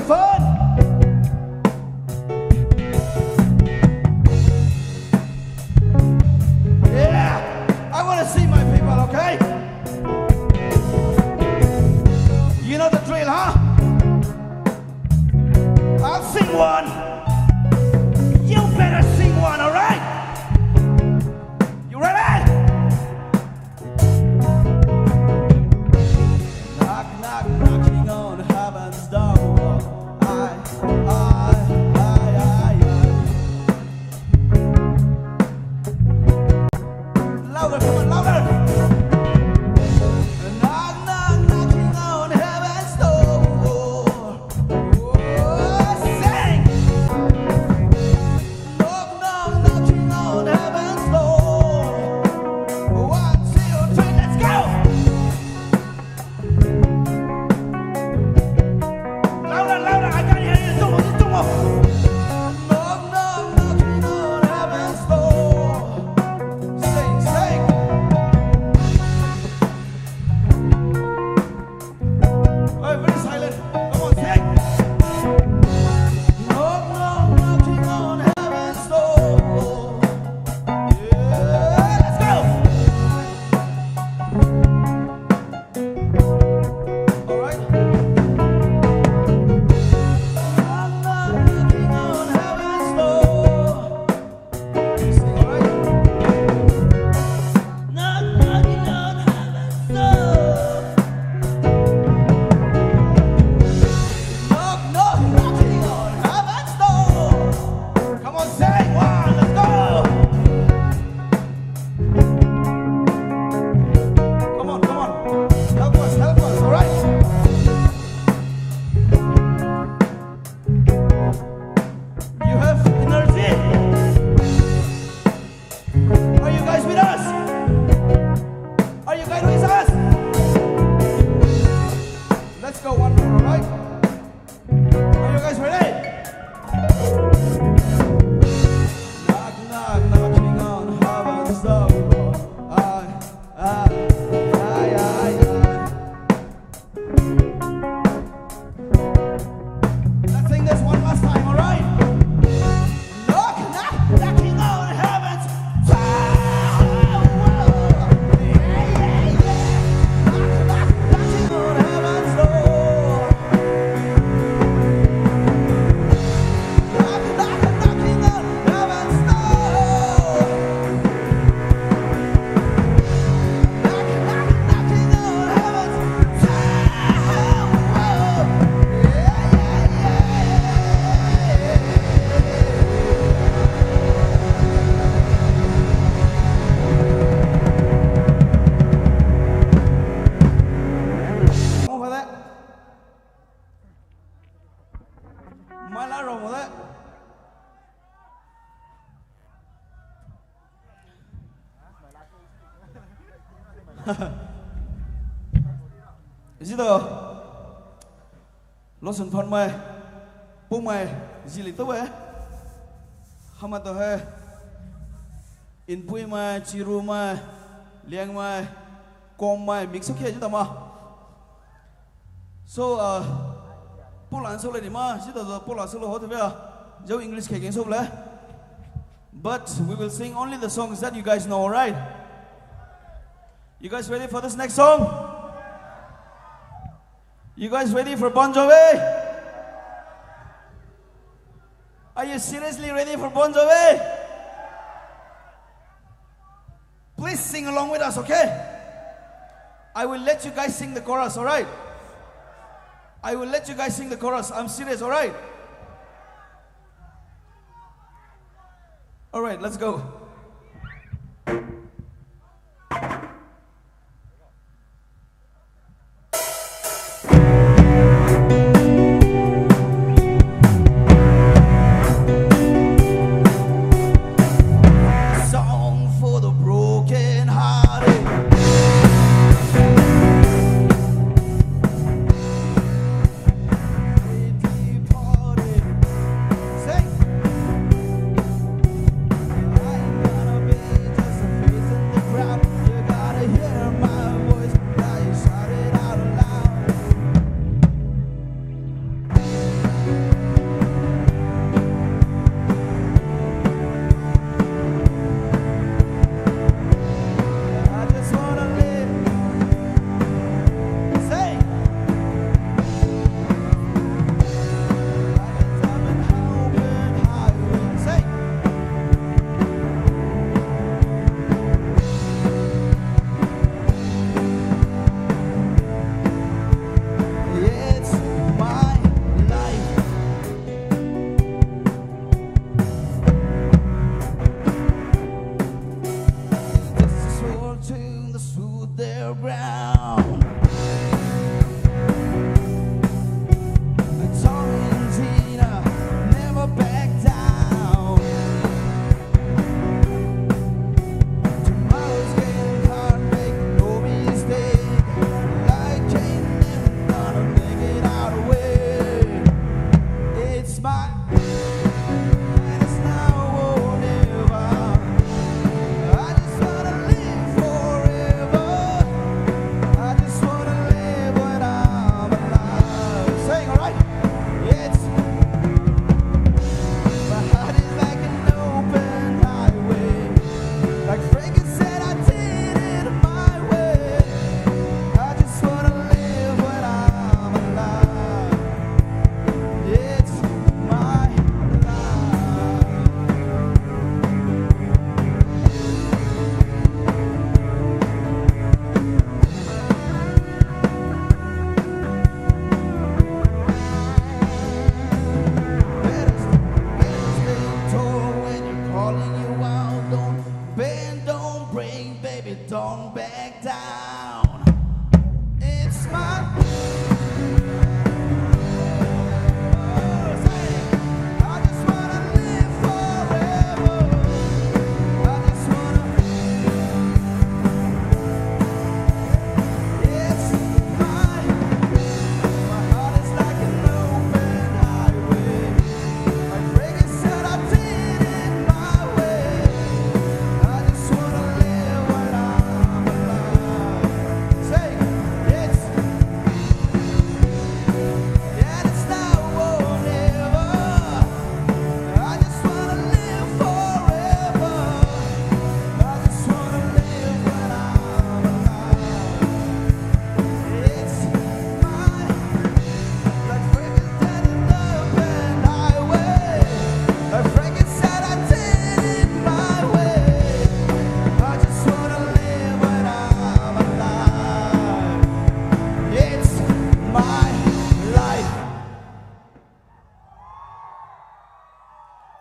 fun. Yeah, I want to see my people, okay? You know the drill, huh? I'll sing one. You better sing one, all right? You ready? Knock, knock, knocking on heaven's door. Louder, come on, louder. Knock, knock, knocking on heaven's door. Oh, sing. Knock, knock, knocking on heaven's door. 1, 2, 3, let's go. Louder, louder, I can't hear you. Two more. Knock, knock, knocking on heaven's door. Sing, sing. Oh, very silent. Come on, sing. Knock, knock, knocking on heaven's door. Yeah, let's go. All right. Knock, knock, knocking on heaven's door. Sing, all right. Knock, knocking on heaven's door. Knock, knock, knocking on heaven's door. Come on, say one, let's go. Come on, come on. Help us, all right? You have energy. Are you guys with us? Are you guys with us? Let's go one more, all right? Are you guys ready? Knock, knock, knocking on heaven's door. Let's sing this one last time, all right? Knock, knock, knocking on heaven's door. Yeah, yeah, yeah. Knock, knock, knocking on heaven's door. Knock, knock, knocking on heaven's door. Knock, knock, knocking on heaven's door. Yeah, yeah, yeah. More for that. My lá rồng for that. Gì đó? Losson POUMAI, POUMAI, gì lý tố vậy? Hama to hai. Inpui mai, chiru mai, liang mai, kom mai, mix ok chứ tao mà. So Poland số lên mà, chứ tao Poland số hot vậy à? Giáo English cái số lên. But we will sing only the songs that you guys know, alright? You guys ready for this next song? You guys ready for Bon Jovi? Are you seriously ready for Bon Jovi? Please sing along with us, okay? I will let you guys sing the chorus, alright? I will let you guys sing the chorus. I'm serious, alright? Alright, let's go. Song for the broken hearted. Departed. Sing.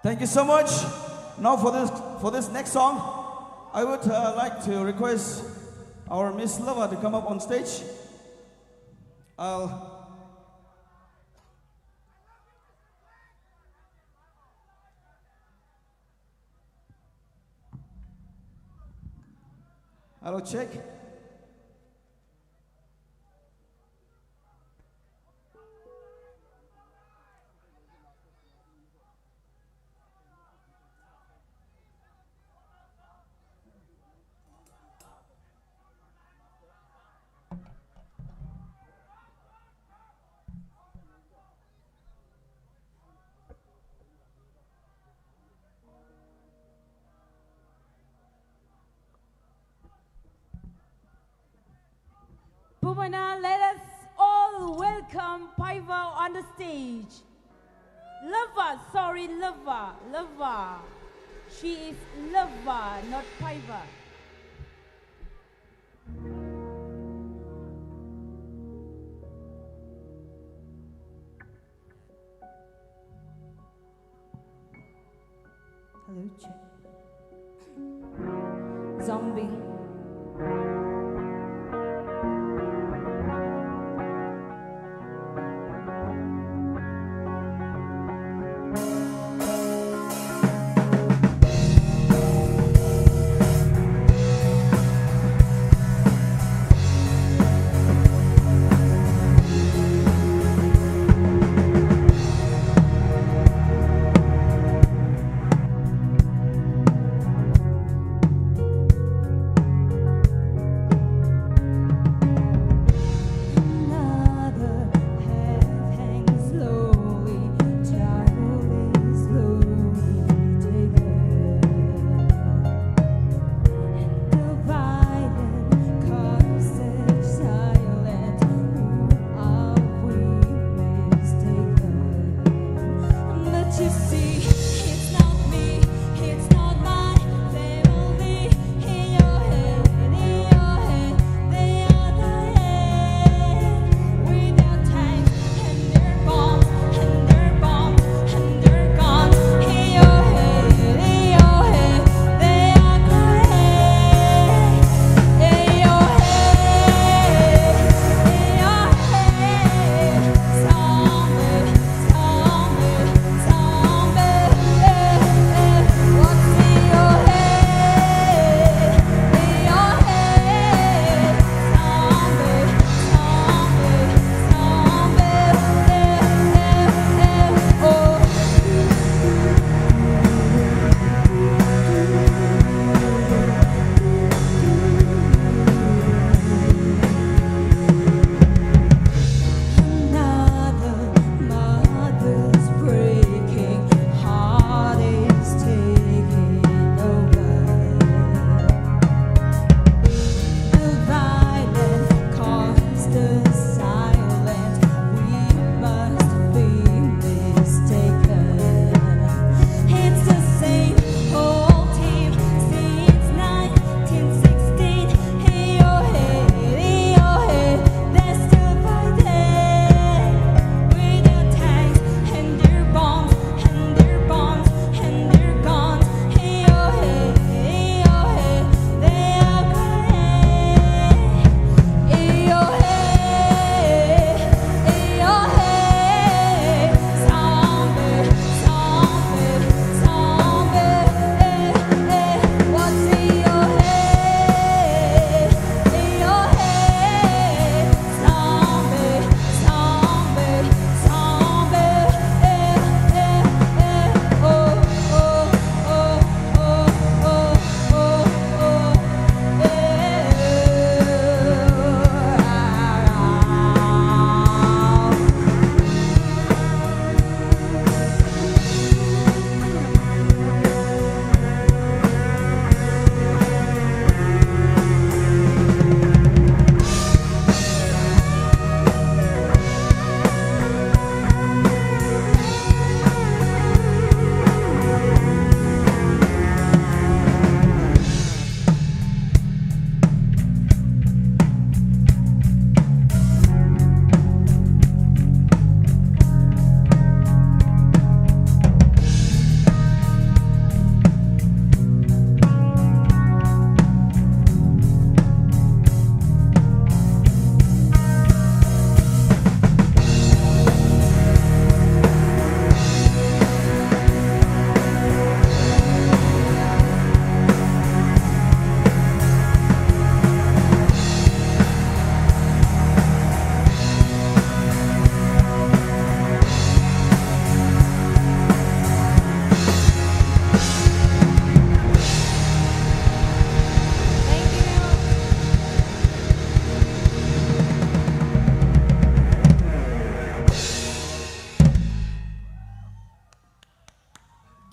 Thank you so much. Now for this next song, I would like to request our Miss Lava to come up on stage. Hello, check.
POUMAI, let us all welcome Paiva on the stage. Lava, sorry, Lava, Lava. She is Lava, not Paiva.
Hello, check. Zombie.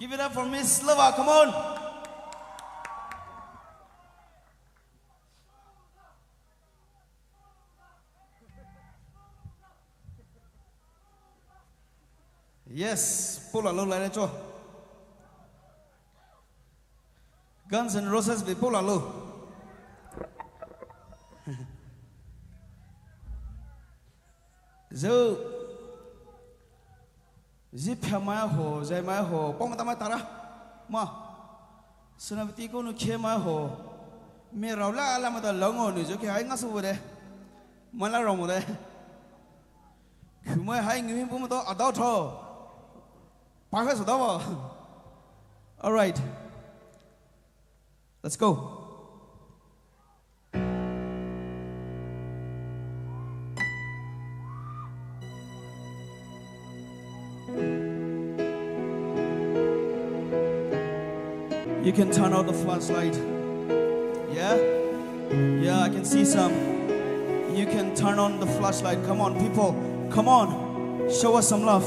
Give it up for Miss Slava, come on. Yes, Pola Lo lại đây cho. Guns N' Roses với Pola Lo. Giờ zip mai ho, zai mai ho, Paomata mai tara, ma. Senapati ko nu khe mai ho, me raula ala ma da longo nu jo ke hai ngasu bude, mala romu de. Khumai hai ngim bu ma to adau tho. Parfait so da. All right. Let's go. You can turn out the flashlight. Yeah? Yeah, I can see some. You can turn on the flashlight. Come on, people. Come on. Show us some love.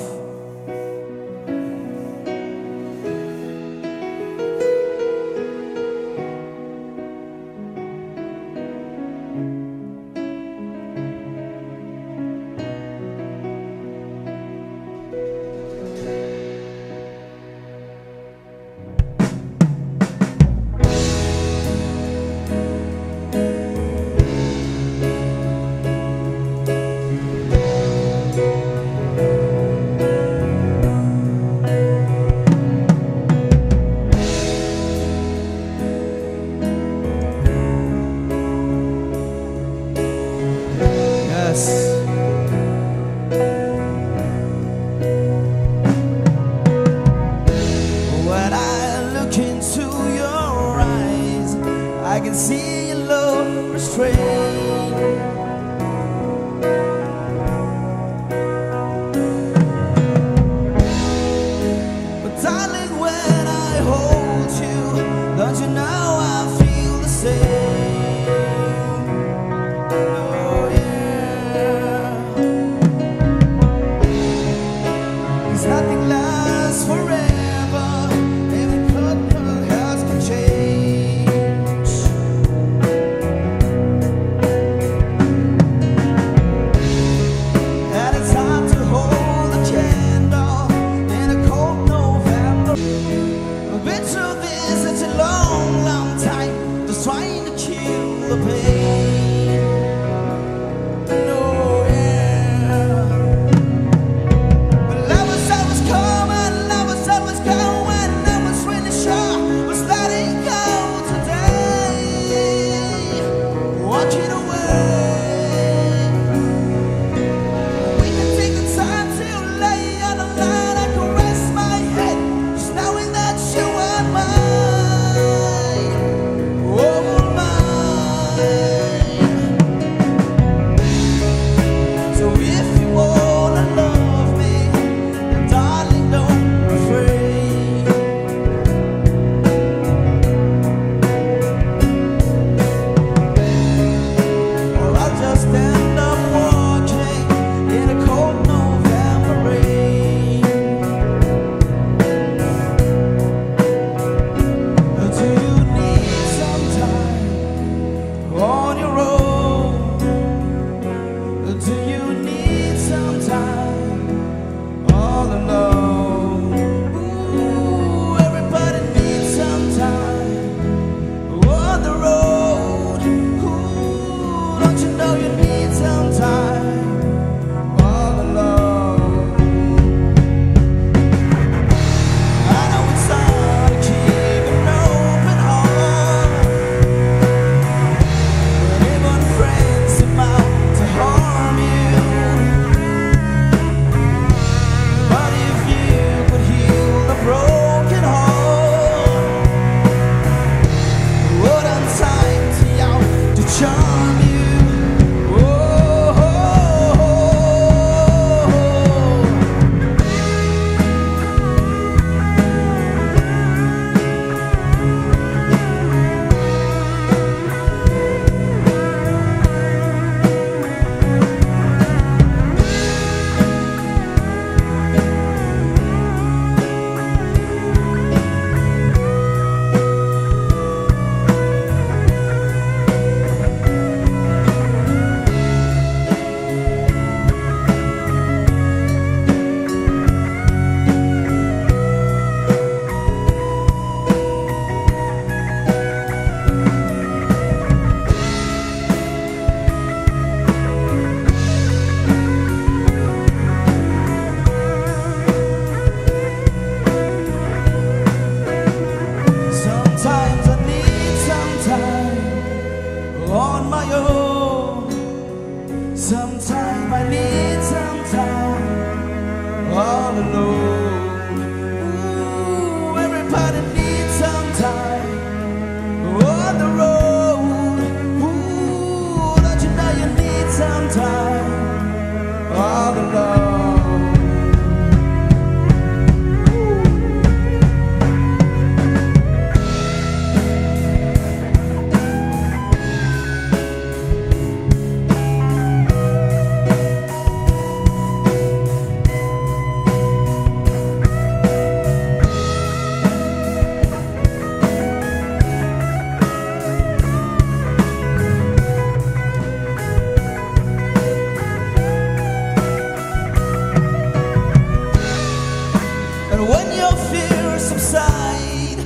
And when your fears subside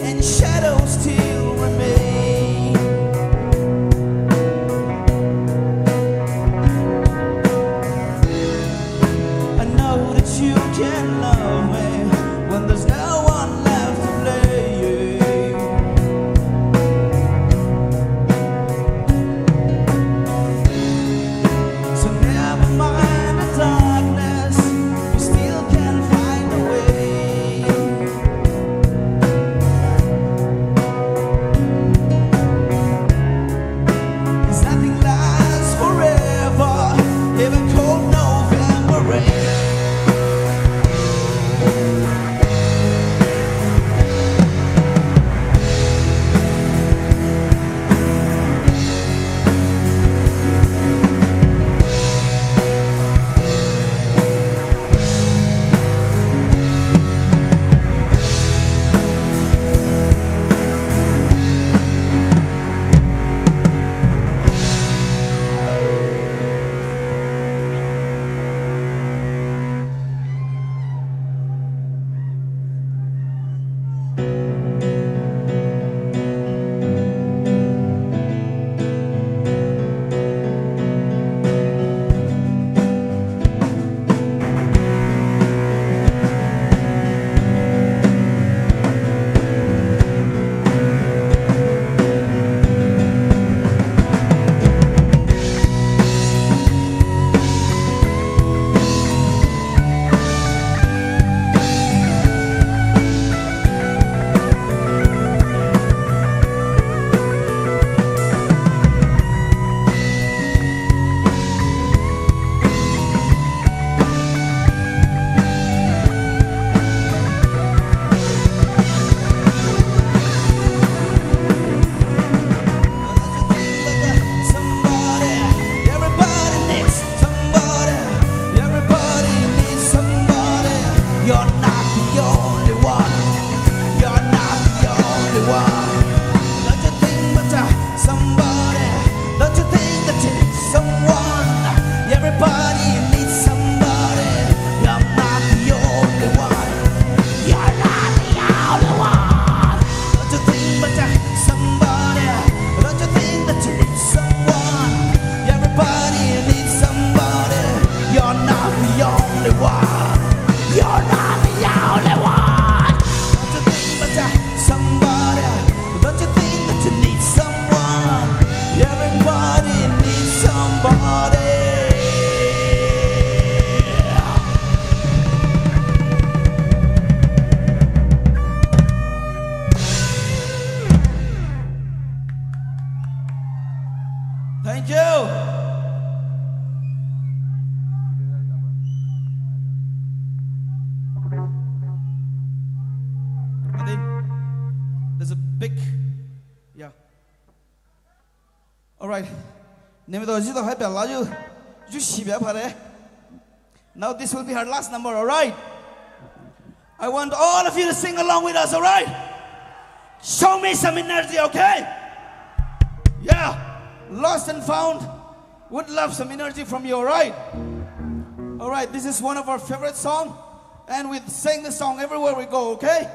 and shadows still remain, I know that you can love me when there's no one left to blame. So never mind the darkness, we still can find a way. Cause nothing lasts forever, even cold November rain. Thank you. I think there's a big, yeah. All right. Now this will be her last number, all right? I want all of you to sing along with us, all right? Show me some energy, okay? Yeah. Lost and found would love some energy from you, all right? All right, this is one of our favorite songs, and we sing the song everywhere we go, okay?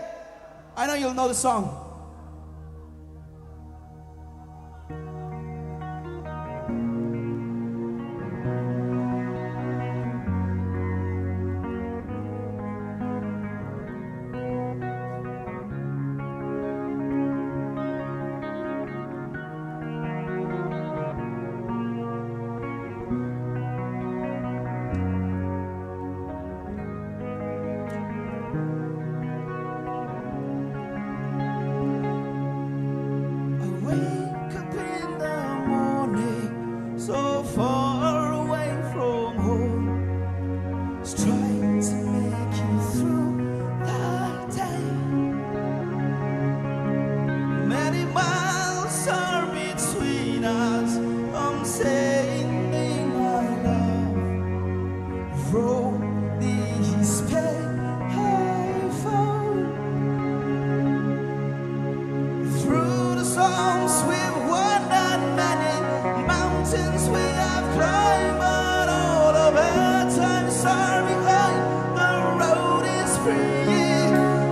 I know you'll know the song.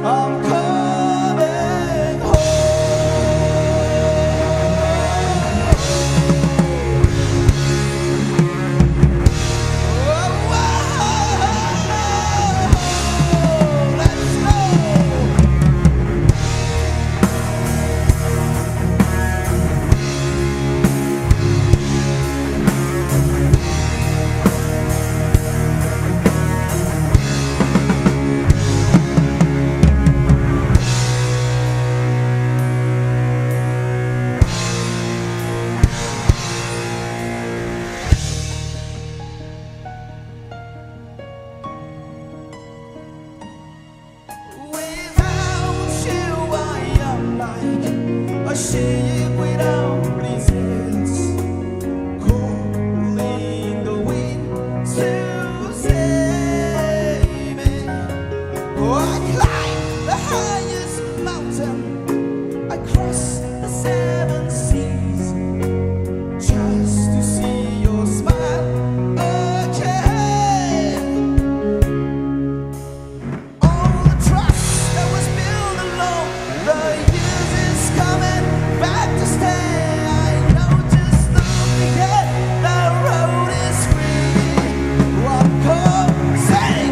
I'm coming home. Let's go. Without you, I am like a ship without reasons, calling the wind to save me. Oh, I climb the highest mountain, I cross the seven seas, just to see your smile again. All the trust that was built along the years is coming back to stay. I know just looking at the road is free. One call, sing.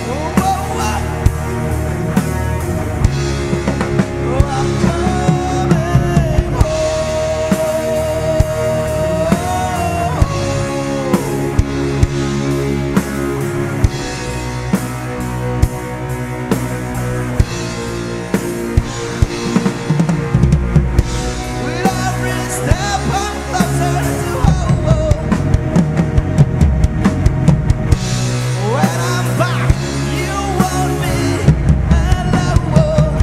Oh, oh, oh, I'm coming with every step I'm closer to home. When I'm back, you won't be alone.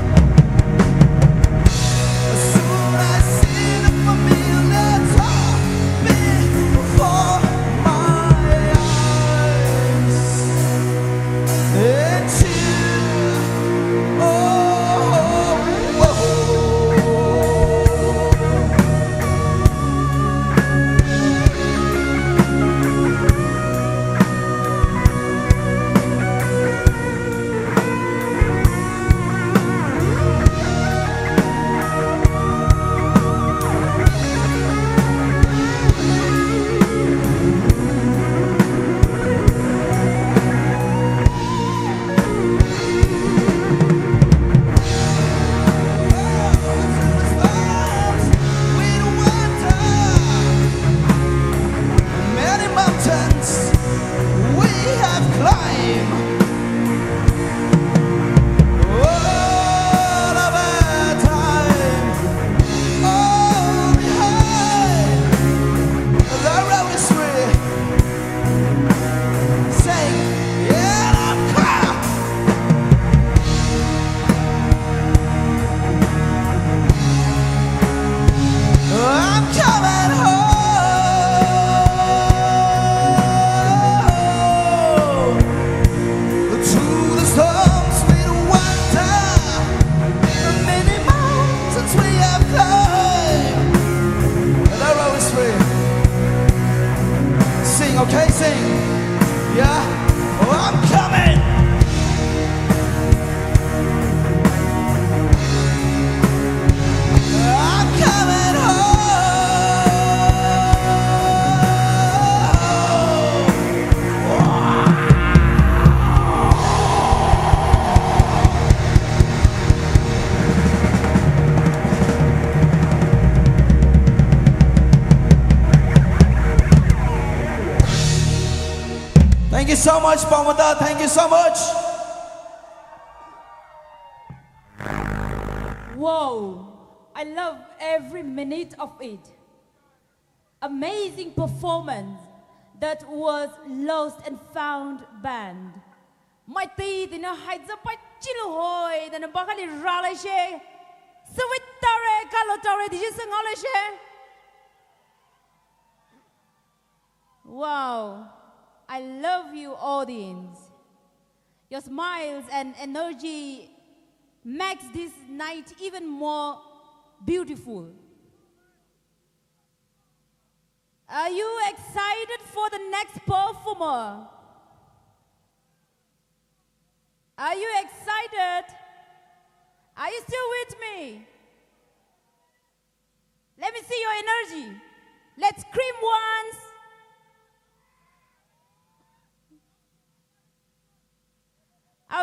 Soon I see the familiar top before my eyes. It's you. Oh, many mountains we have climbed. All of our time, all behind. The road is free. Sing, yeah, I'm coming. I'm coming home. Through the storms we wander, the many mountains we have climbed. The road is free. Sing, okay, sing. Yeah, oh, I'm coming. I'm coming home. Thank you so much, Paomata. Thank you so much.
Whoa, I love every minute of it. Amazing performance that was lost and found band. My tea thì nó hay rất bắt chilu hồi, thì nó bắt cái ra lại xe. Sweet tare, kalau tare thì just ngó lại xe. Wow, I love you, audience. Your smiles and energy makes this night even more beautiful. Are you excited for the next performer? Are you excited? Are you still with me? Let me see your energy. Let's scream once.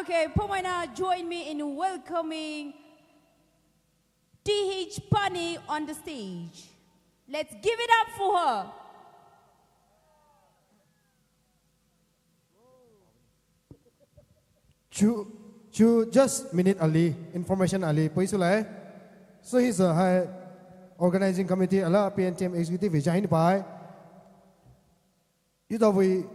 Okay, POUMAI, join me in welcoming TH Pani on the stage. Let's give it up for her.
Just minute Ali, information Ali, Poisulai. So he's a high organizing committee, Allah PNTMP executive, Jahin Pai. You know, we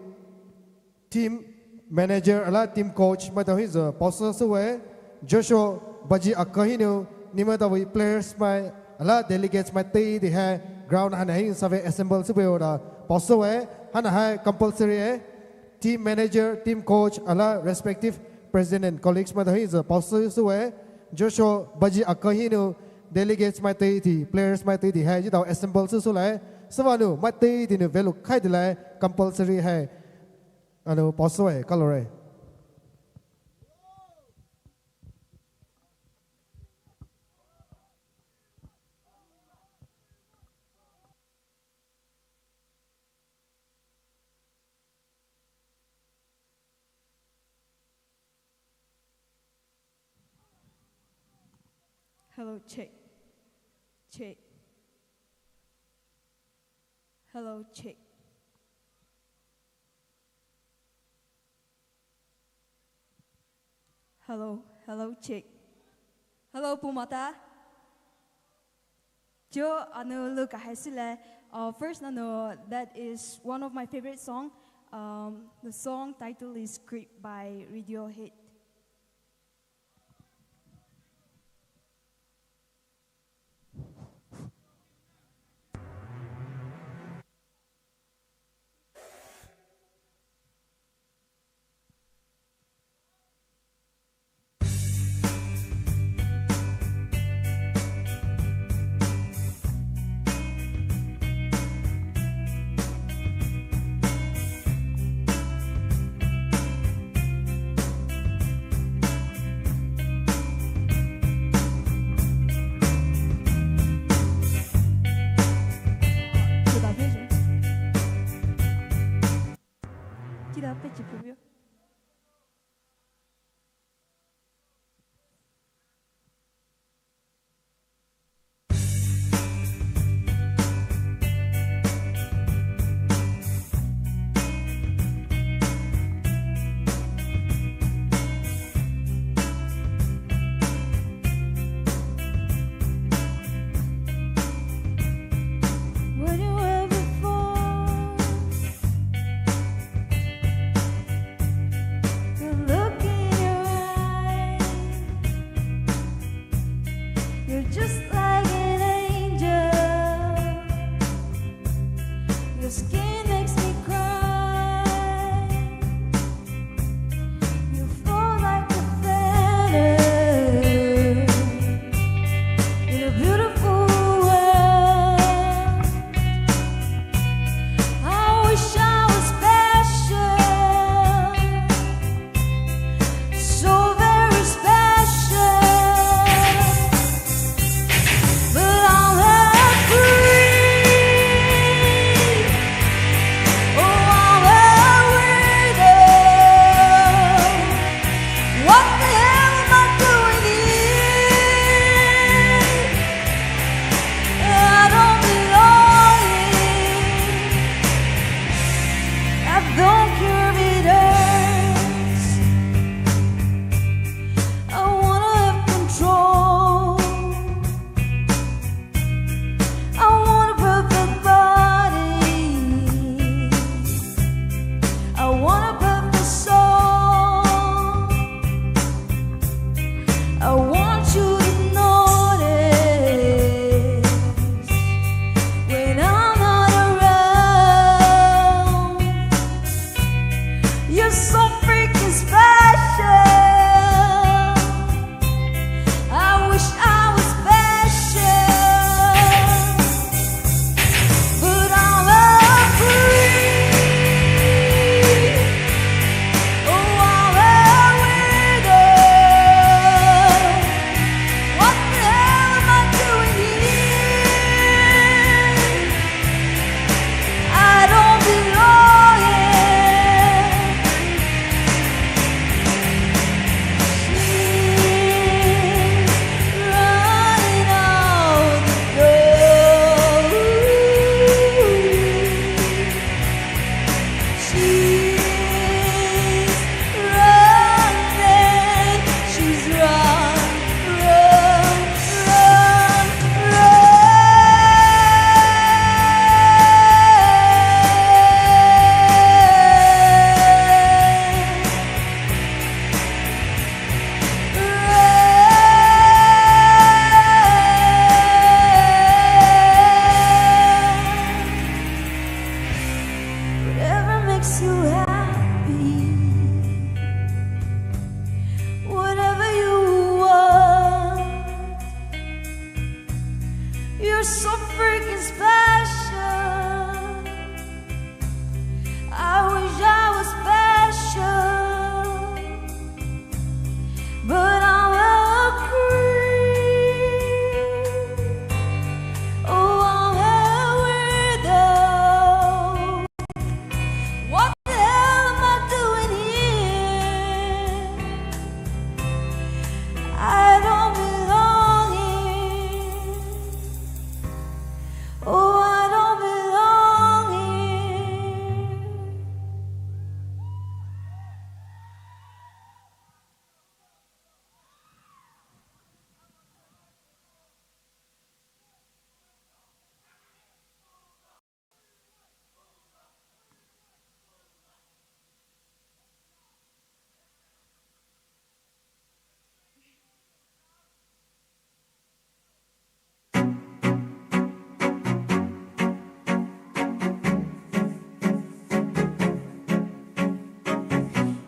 team manager, Allah team coach, but he's a pastor, so way. Joshua Baji Akahino, Nimata we players, my Allah delegates, my tea, the hair, ground and hang, survey assemble, so we order. Pastor way, Hana high compulsory, team manager, team coach, Allah respective president and colleagues, but he's a pastor, so way. Joshua Baji Akahino delegates, my tea, players, my tea, the hair, you know, assemble, so like. Savanu, my tea, the velu, kaidla, compulsory hair. I know, pastor, color.
Hello, check. Check. Hello, check. Hello, check. Hello, Paomata. Jo, ano look ahesile. First, ano that is one of my favorite song. The song title is "Creep" by Radiohead.
makes you happy. Whatever you want, you're so freaking special. I wish I was special, but I'm a creep. Oh, I'm a weirdo. What the hell am I doing here? I don't belong here. Oh, I don't belong here.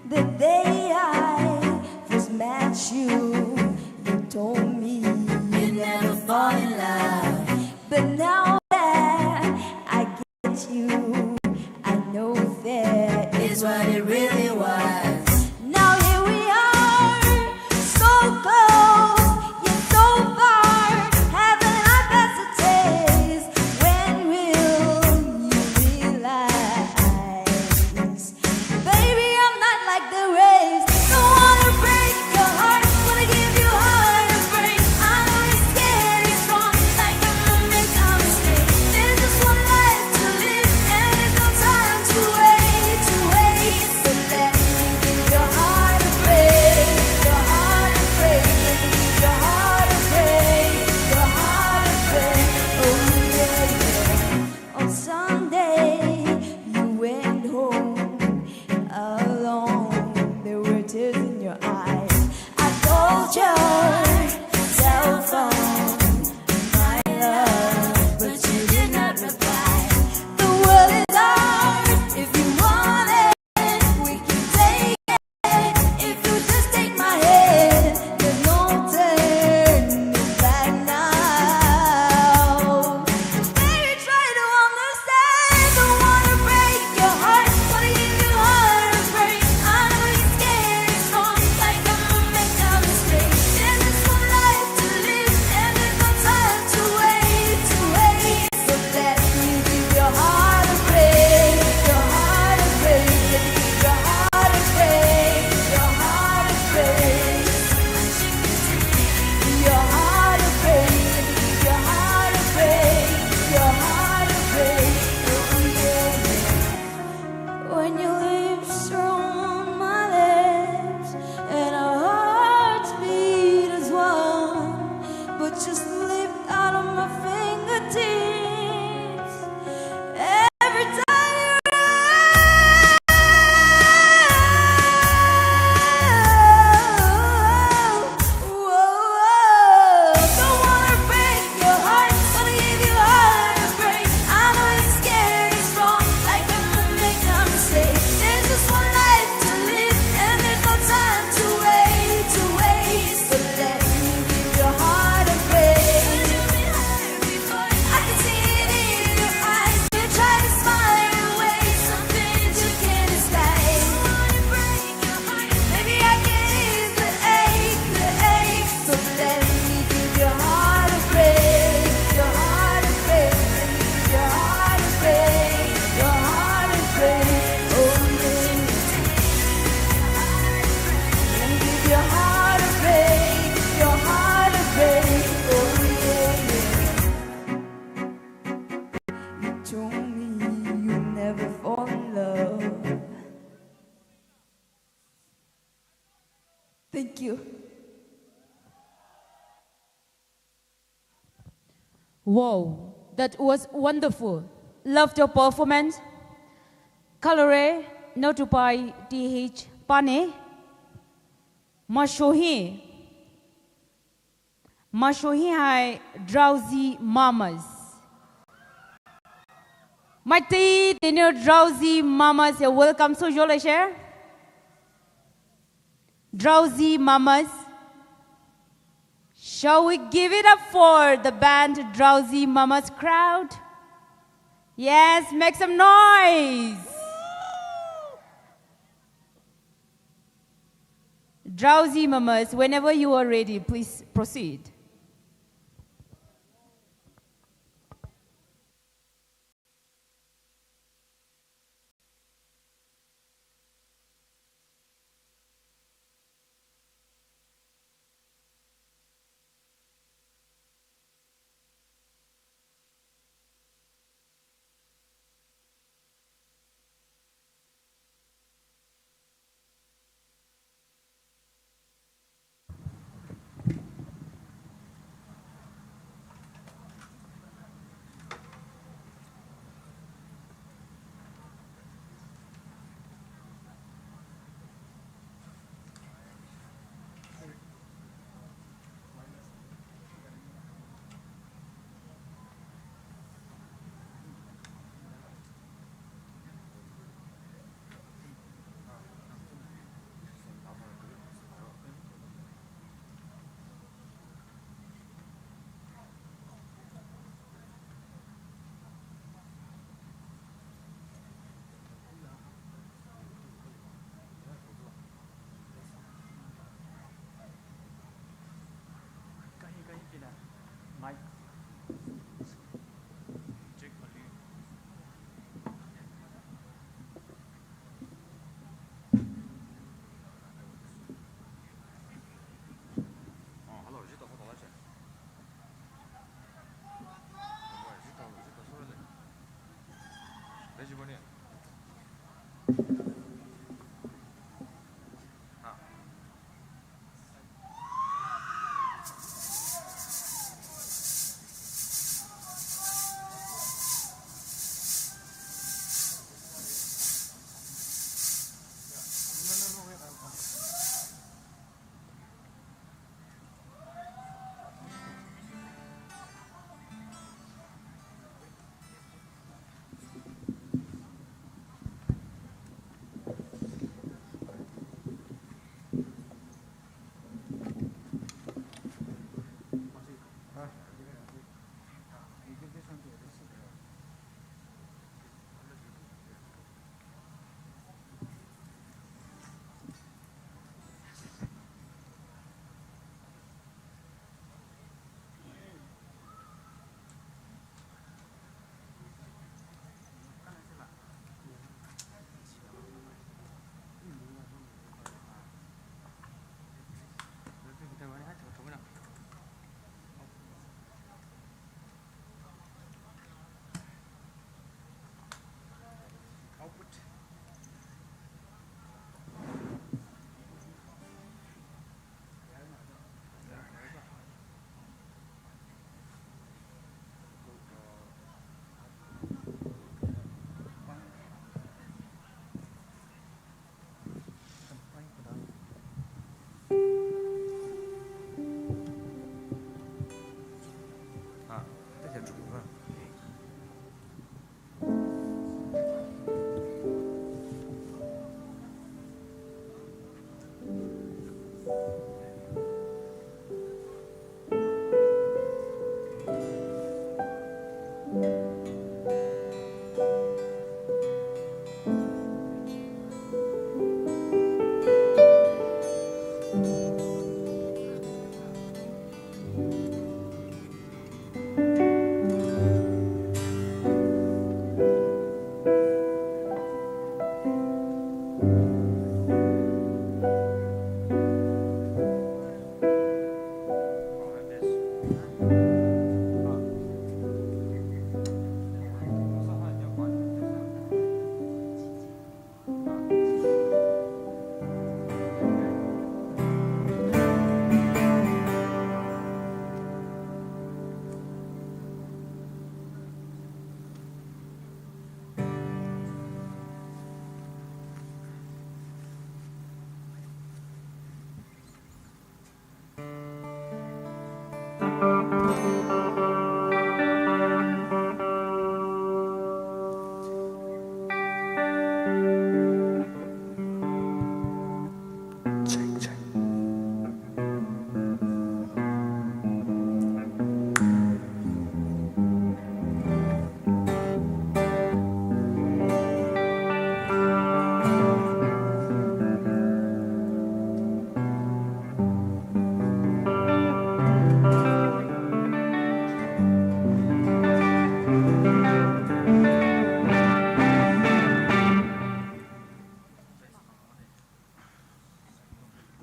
The day I first met you, you told me you never fall in love. But now that I get you, I know that is what it really was. Now here we are, so close, yet so far. Haven't I passed a taste? When will you realize? Baby, I'm not like the rest. Don't wanna break your heart, wanna give you heartbreak. I know you're scared, you're strong, like I'm gonna make a mistake. There's just one life to live, and there's no time to wait, to wait. So let me give your heart a break, your heart a break, your heart a break, your heart a break. Oh yeah, yeah. On Sunday, you went home alone. There were tears in your eyes. I called your cell phone, my love, but you did not reply. The world is ours. If you want it, we can take it. If you just take my hand, there's no turning back now. Baby, try to understand. Don't wanna break your heart, wanna give you heartbreak. I know you're scared, you're strong, like I'm gonna make a mistake. There's just one life to live, and there's no time to wait, to wait. So let me give your heart a break, your heart a break, your heart a break, your heart a break. Your heart a break, your heart a break, your heart a break. Oh yeah, yeah. When your lips are on my lips and our hearts beat as one, but you slipped out of my fingertips every time you don't wanna break your heart, wanna give you heartbreak. I know you're scared, you're strong, like I'm gonna make a mistake. There's just one life to live, and there's no time to wait, to wait. So let me give your heart a break. I can see it in your eyes. You try to smile away, some things you can't disguise. Maybe I can ease the ache, the ache. So let me give your heart a break, your heart a break, your heart a break, your heart a break. Oh yeah. Let me give your heart a break, your heart a break. Oh yeah, yeah. You told me you never fall in love. Thank you.
Wow, that was wonderful. Loved your performance. Kalore, notupai TH Pane, Mashohi. Mashohi hai Drowsy Mamas. My tea, the new drowsy mamas, welcome to your share. Drowsy mamas. Shall we give it up for the band Drowsy Mamas crowd? Yes, make some noise. Drowsy Mamas, whenever you are ready, please proceed.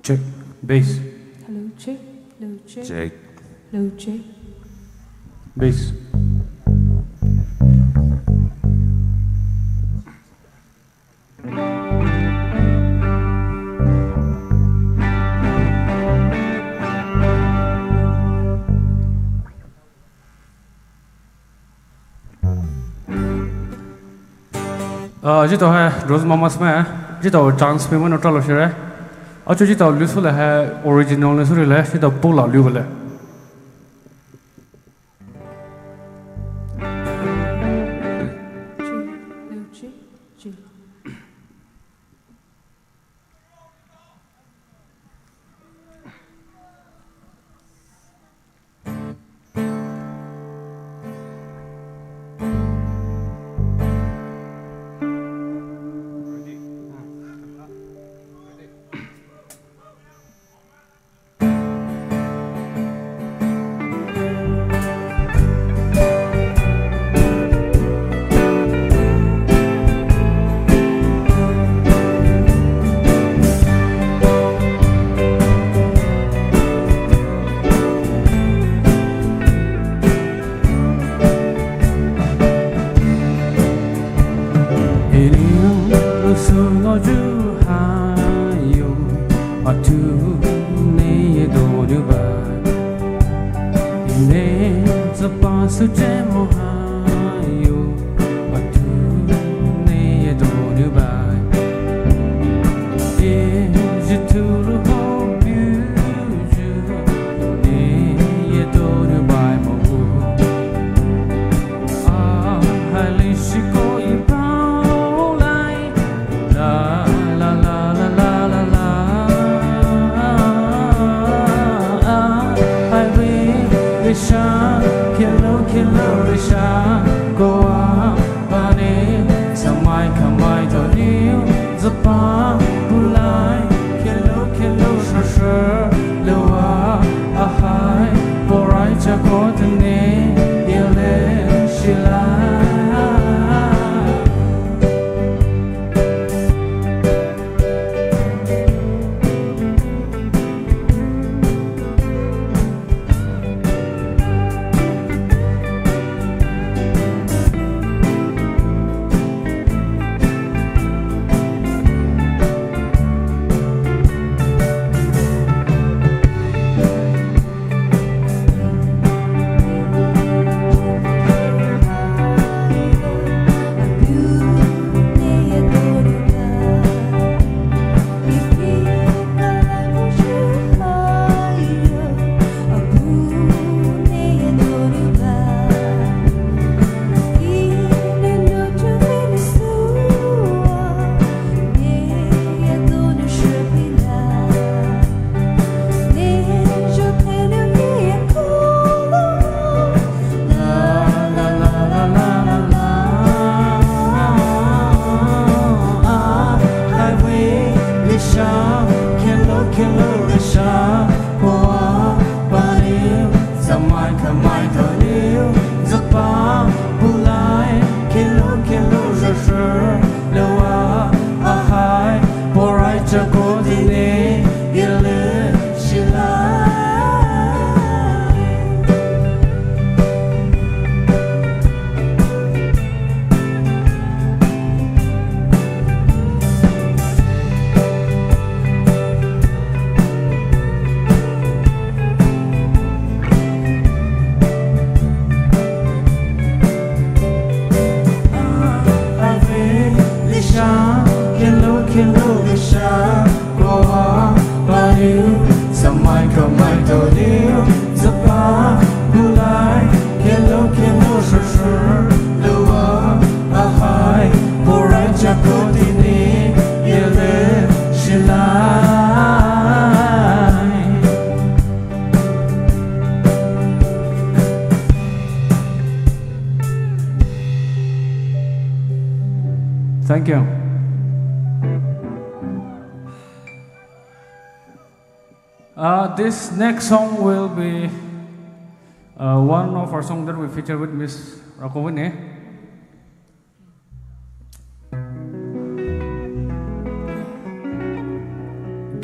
Check. Bass.
Hello, check. Hello, check.
Check.
Hello, check.
Bass. Chỉ tàu hay Rose Mama Smith, chỉ tàu chance payment nó trao rồi, ở chỗ chỉ tàu lưu số là hay original lưu số là chỉ tàu bố lão lưu vậy. Thank you. This next song will be one of our songs that we feature with Miss Rakovine.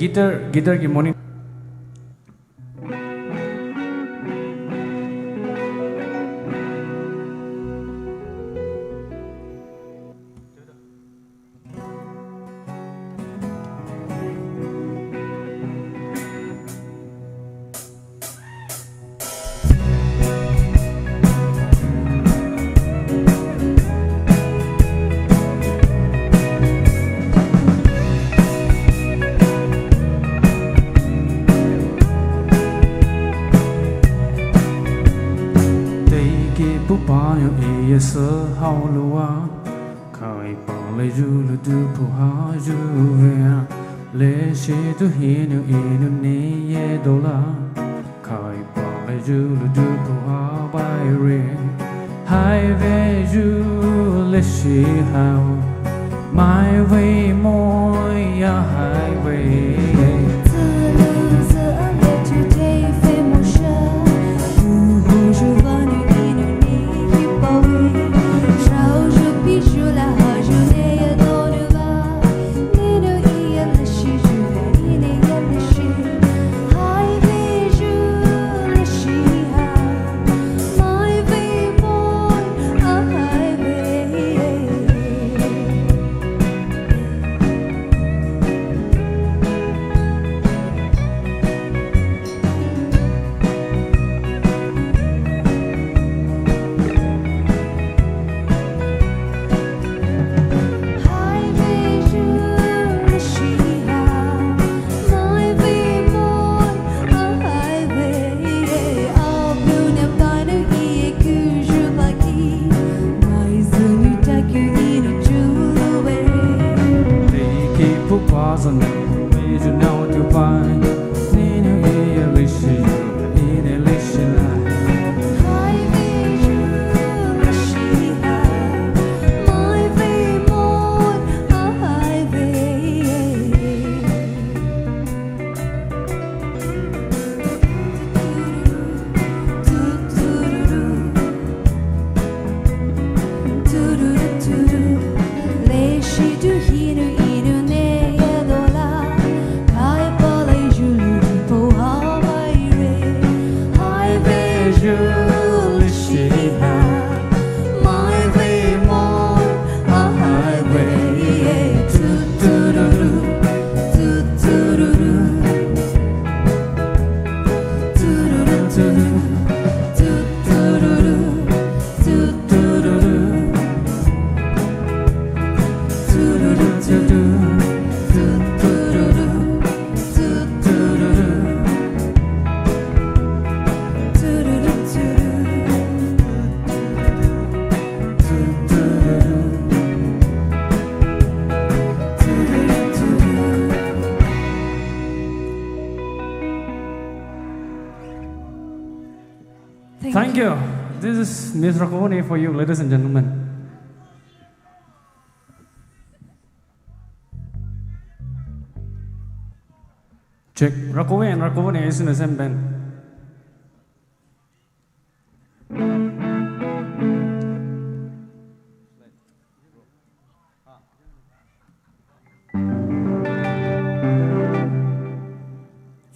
guitar की morning sơ hao lúa khai bằng lấy du lu du pu ha du về lê sĩ tu hiền yêu inu ni ye đô la khai bằng lấy du lu du pu ha bay re hai về du lê sĩ hao mai về môi ya hai về Thank you. This is Miss Rakone for you, ladies and gentlemen. Check. Rakone and Rakone is in the same band.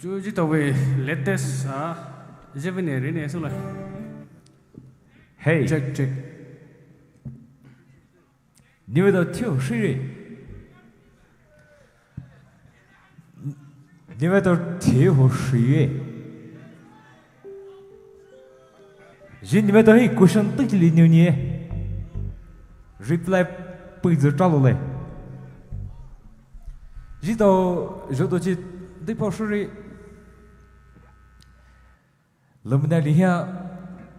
Juji tawe latest Jevenere ne sula.
Hey.
Check.
你们的跳水人，你们的跳水人，人你们都很过上得起来牛呢 ，reply 背着找了嘞，人都去对跑水人，我们那里下。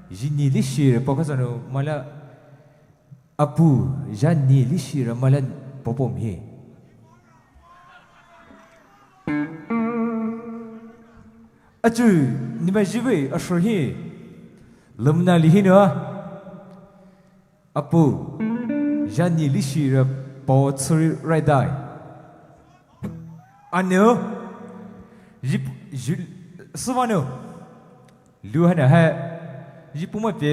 Jini lishir pokazano mala apu jani lishir mala popom he. Achu nima jiwe ashur he. Lamna lihino apu jani lishir po tsuri raidai. Ano suvano luhana ha. जी पुमा पे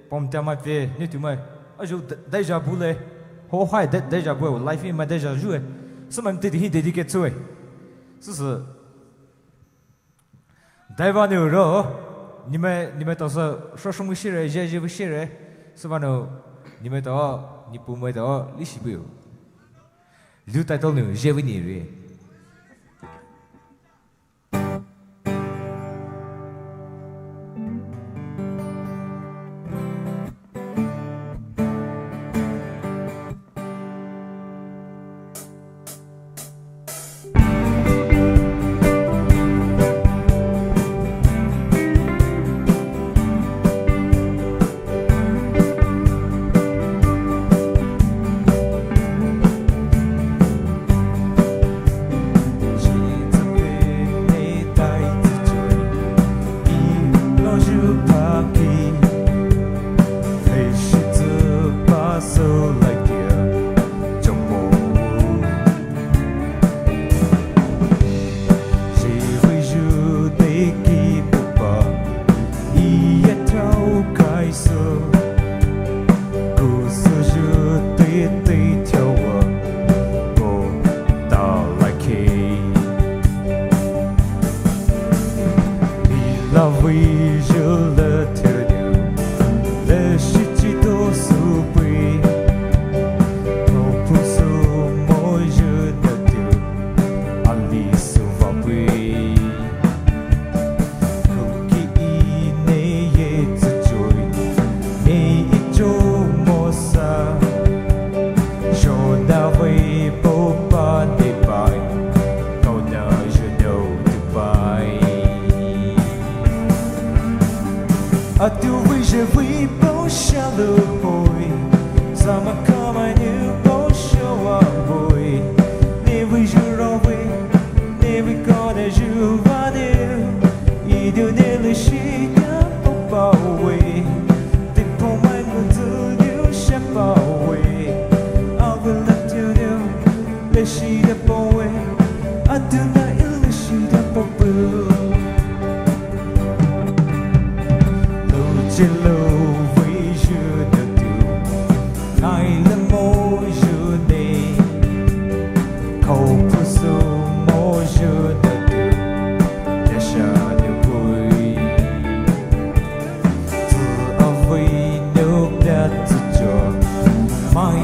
पमता मा पे ने तुम अजो déjà vu le ho hai déjà vu life in ma déjà joué ça même te dit dédicace ouais 是台湾牛肉，你们都是说什么些人，也不些人，是吧？呢，你们都你不买都利息不有，留在到牛也不你人。
Mai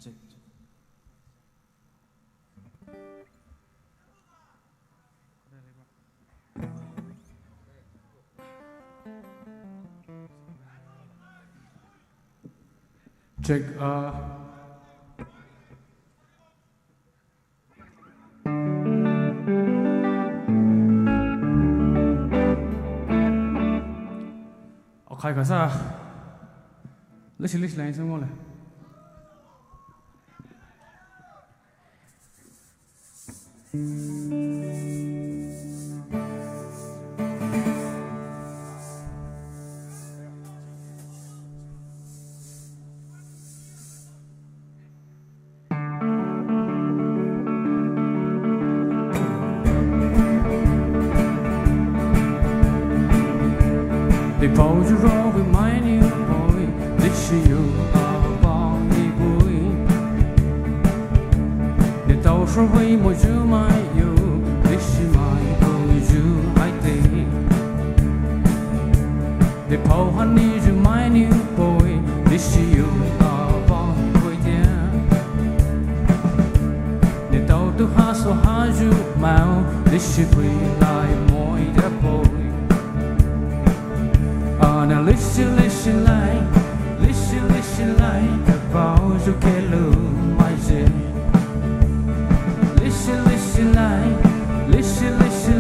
check.
Check. Okay, KYSO. Listen, listen more. They pose you wrong with my new boy. This is you about the boy. They told her way more you my you. This is my boy you I think. They pose honey you my new boy. This is you about the boy yeah. They told to hustle how you mouth. This is free like more the boy. Now listen, listen like about you can lose my jet. Listen, listen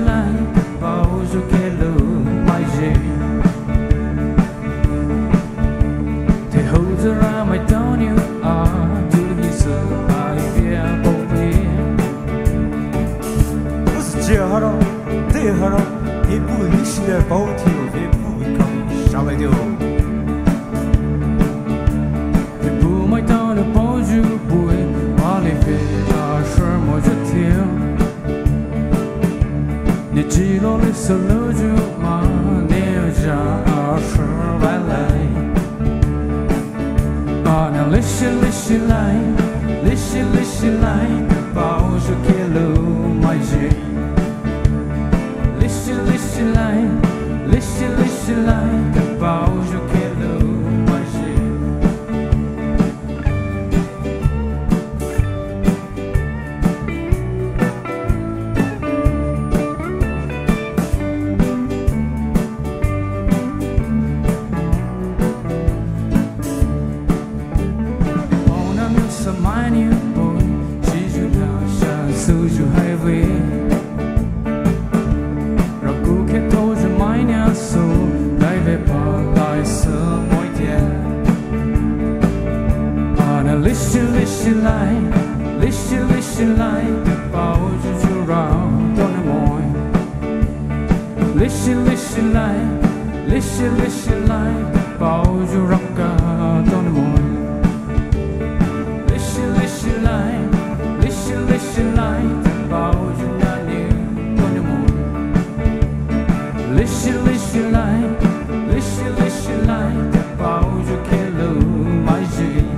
like about you can lose my jet. They hold around my down you are to his idea of it.
What's Jehara? Tehara, he put his about you, he put Radio.
They put my town about you, boy. While if it are sure more to tell. The Gino listen to you, man. They're just sure by light. Now listen like about you, kill my J. Listen like about you can lose my shit. On a miss of my new boy, she's you down, so you have it. Ragu can told you mine and so. Listen like about you round on the morning. Listen like about you rock out on the morning. Listen like about you nanny on the morning. Listen like about you can lose my dream.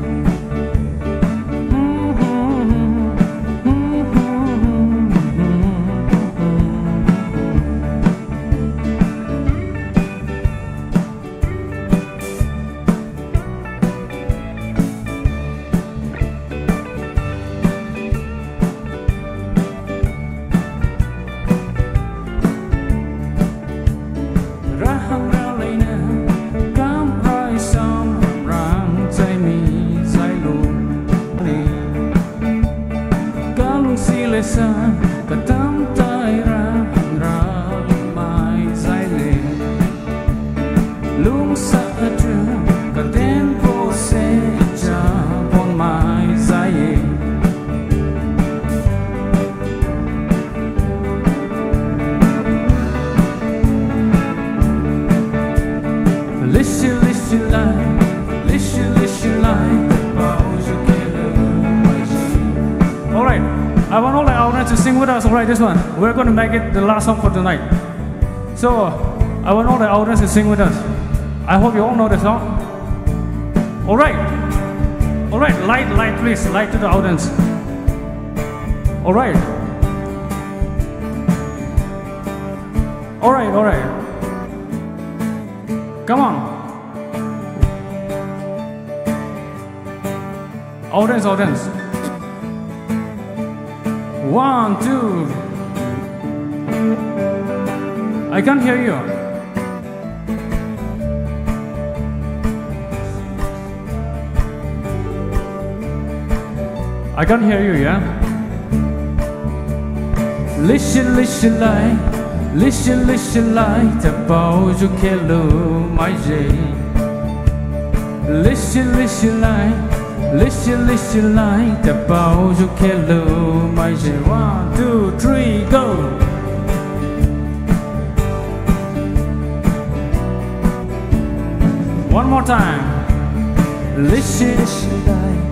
I want all the audience to sing with us. Alright, this one. We're going to make it the last song for tonight. So, I want all the audience to sing with us. I hope you all know the song. Alright. Alright, light please. Light to the audience. Alright. Alright. Come on. Audience, audience. 1, 2. I can't hear you. I can't hear you, yeah? Listen, listen, like, listen, listen, like, the bow you can lose my day. Listen, listen, like, listen, listen, like, the bow you can lose my day. 1, 2, 3, go. One more time. Listen, listen, like.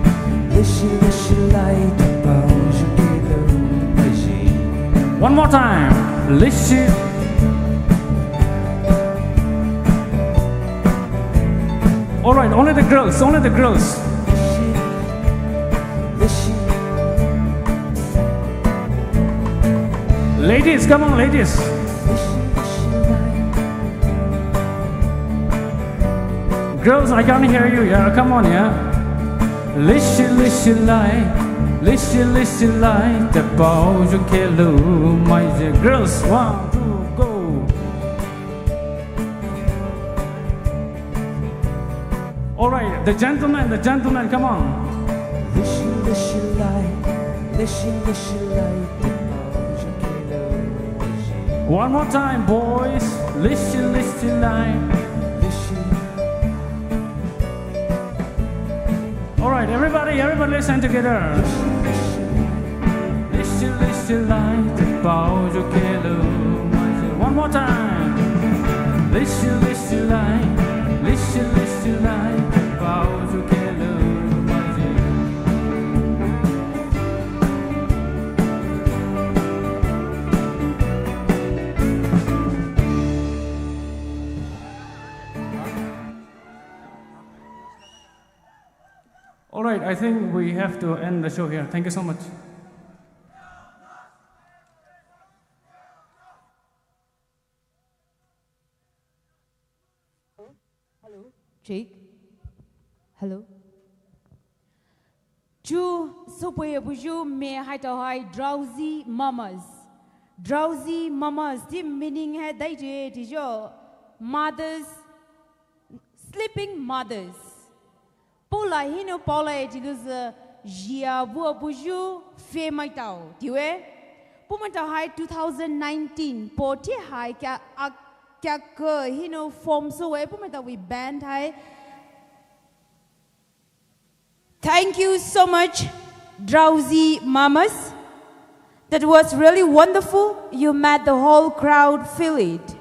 Listen, listen, like the bows you get the. One more time. Listen. All right, only the girls, only the girls. Listen. Ladies, come on, ladies. Girls, I can't hear you. Yeah, come on, yeah. Listen, listen, like, listen, listen, like, the bow you can lose my day. Girls, 1, 2, go. All right, the gentleman, come on. Listen, listen, like, listen, listen, like, the bow you can lose my day. One more time, boys. Listen, listen, like. All right, everybody listen together. Listen, listen, like the bow you can lose. One more time. Listen, listen, like, listen, listen, like the bow you can lose. All right, I think we have to end the show here. Thank you so much.
Hello, Jake. Hello. Chu sopoye buju me hai to hai drowsy mamas. Drowsy mamas. The meaning hai dai je tijo mothers, sleeping mothers. Paula hino Paula etilus jia bua buju fe mai tau. Diwe? Pumanta hai 2019 poti hai kya ke hino form so we pumanta we band hai. Thank you so much, Drowsy Mamas. That was really wonderful. You made the whole crowd feel it.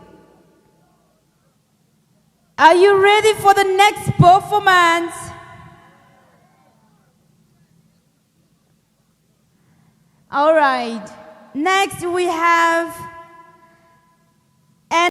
Are you ready for the next performance? All right. Next we have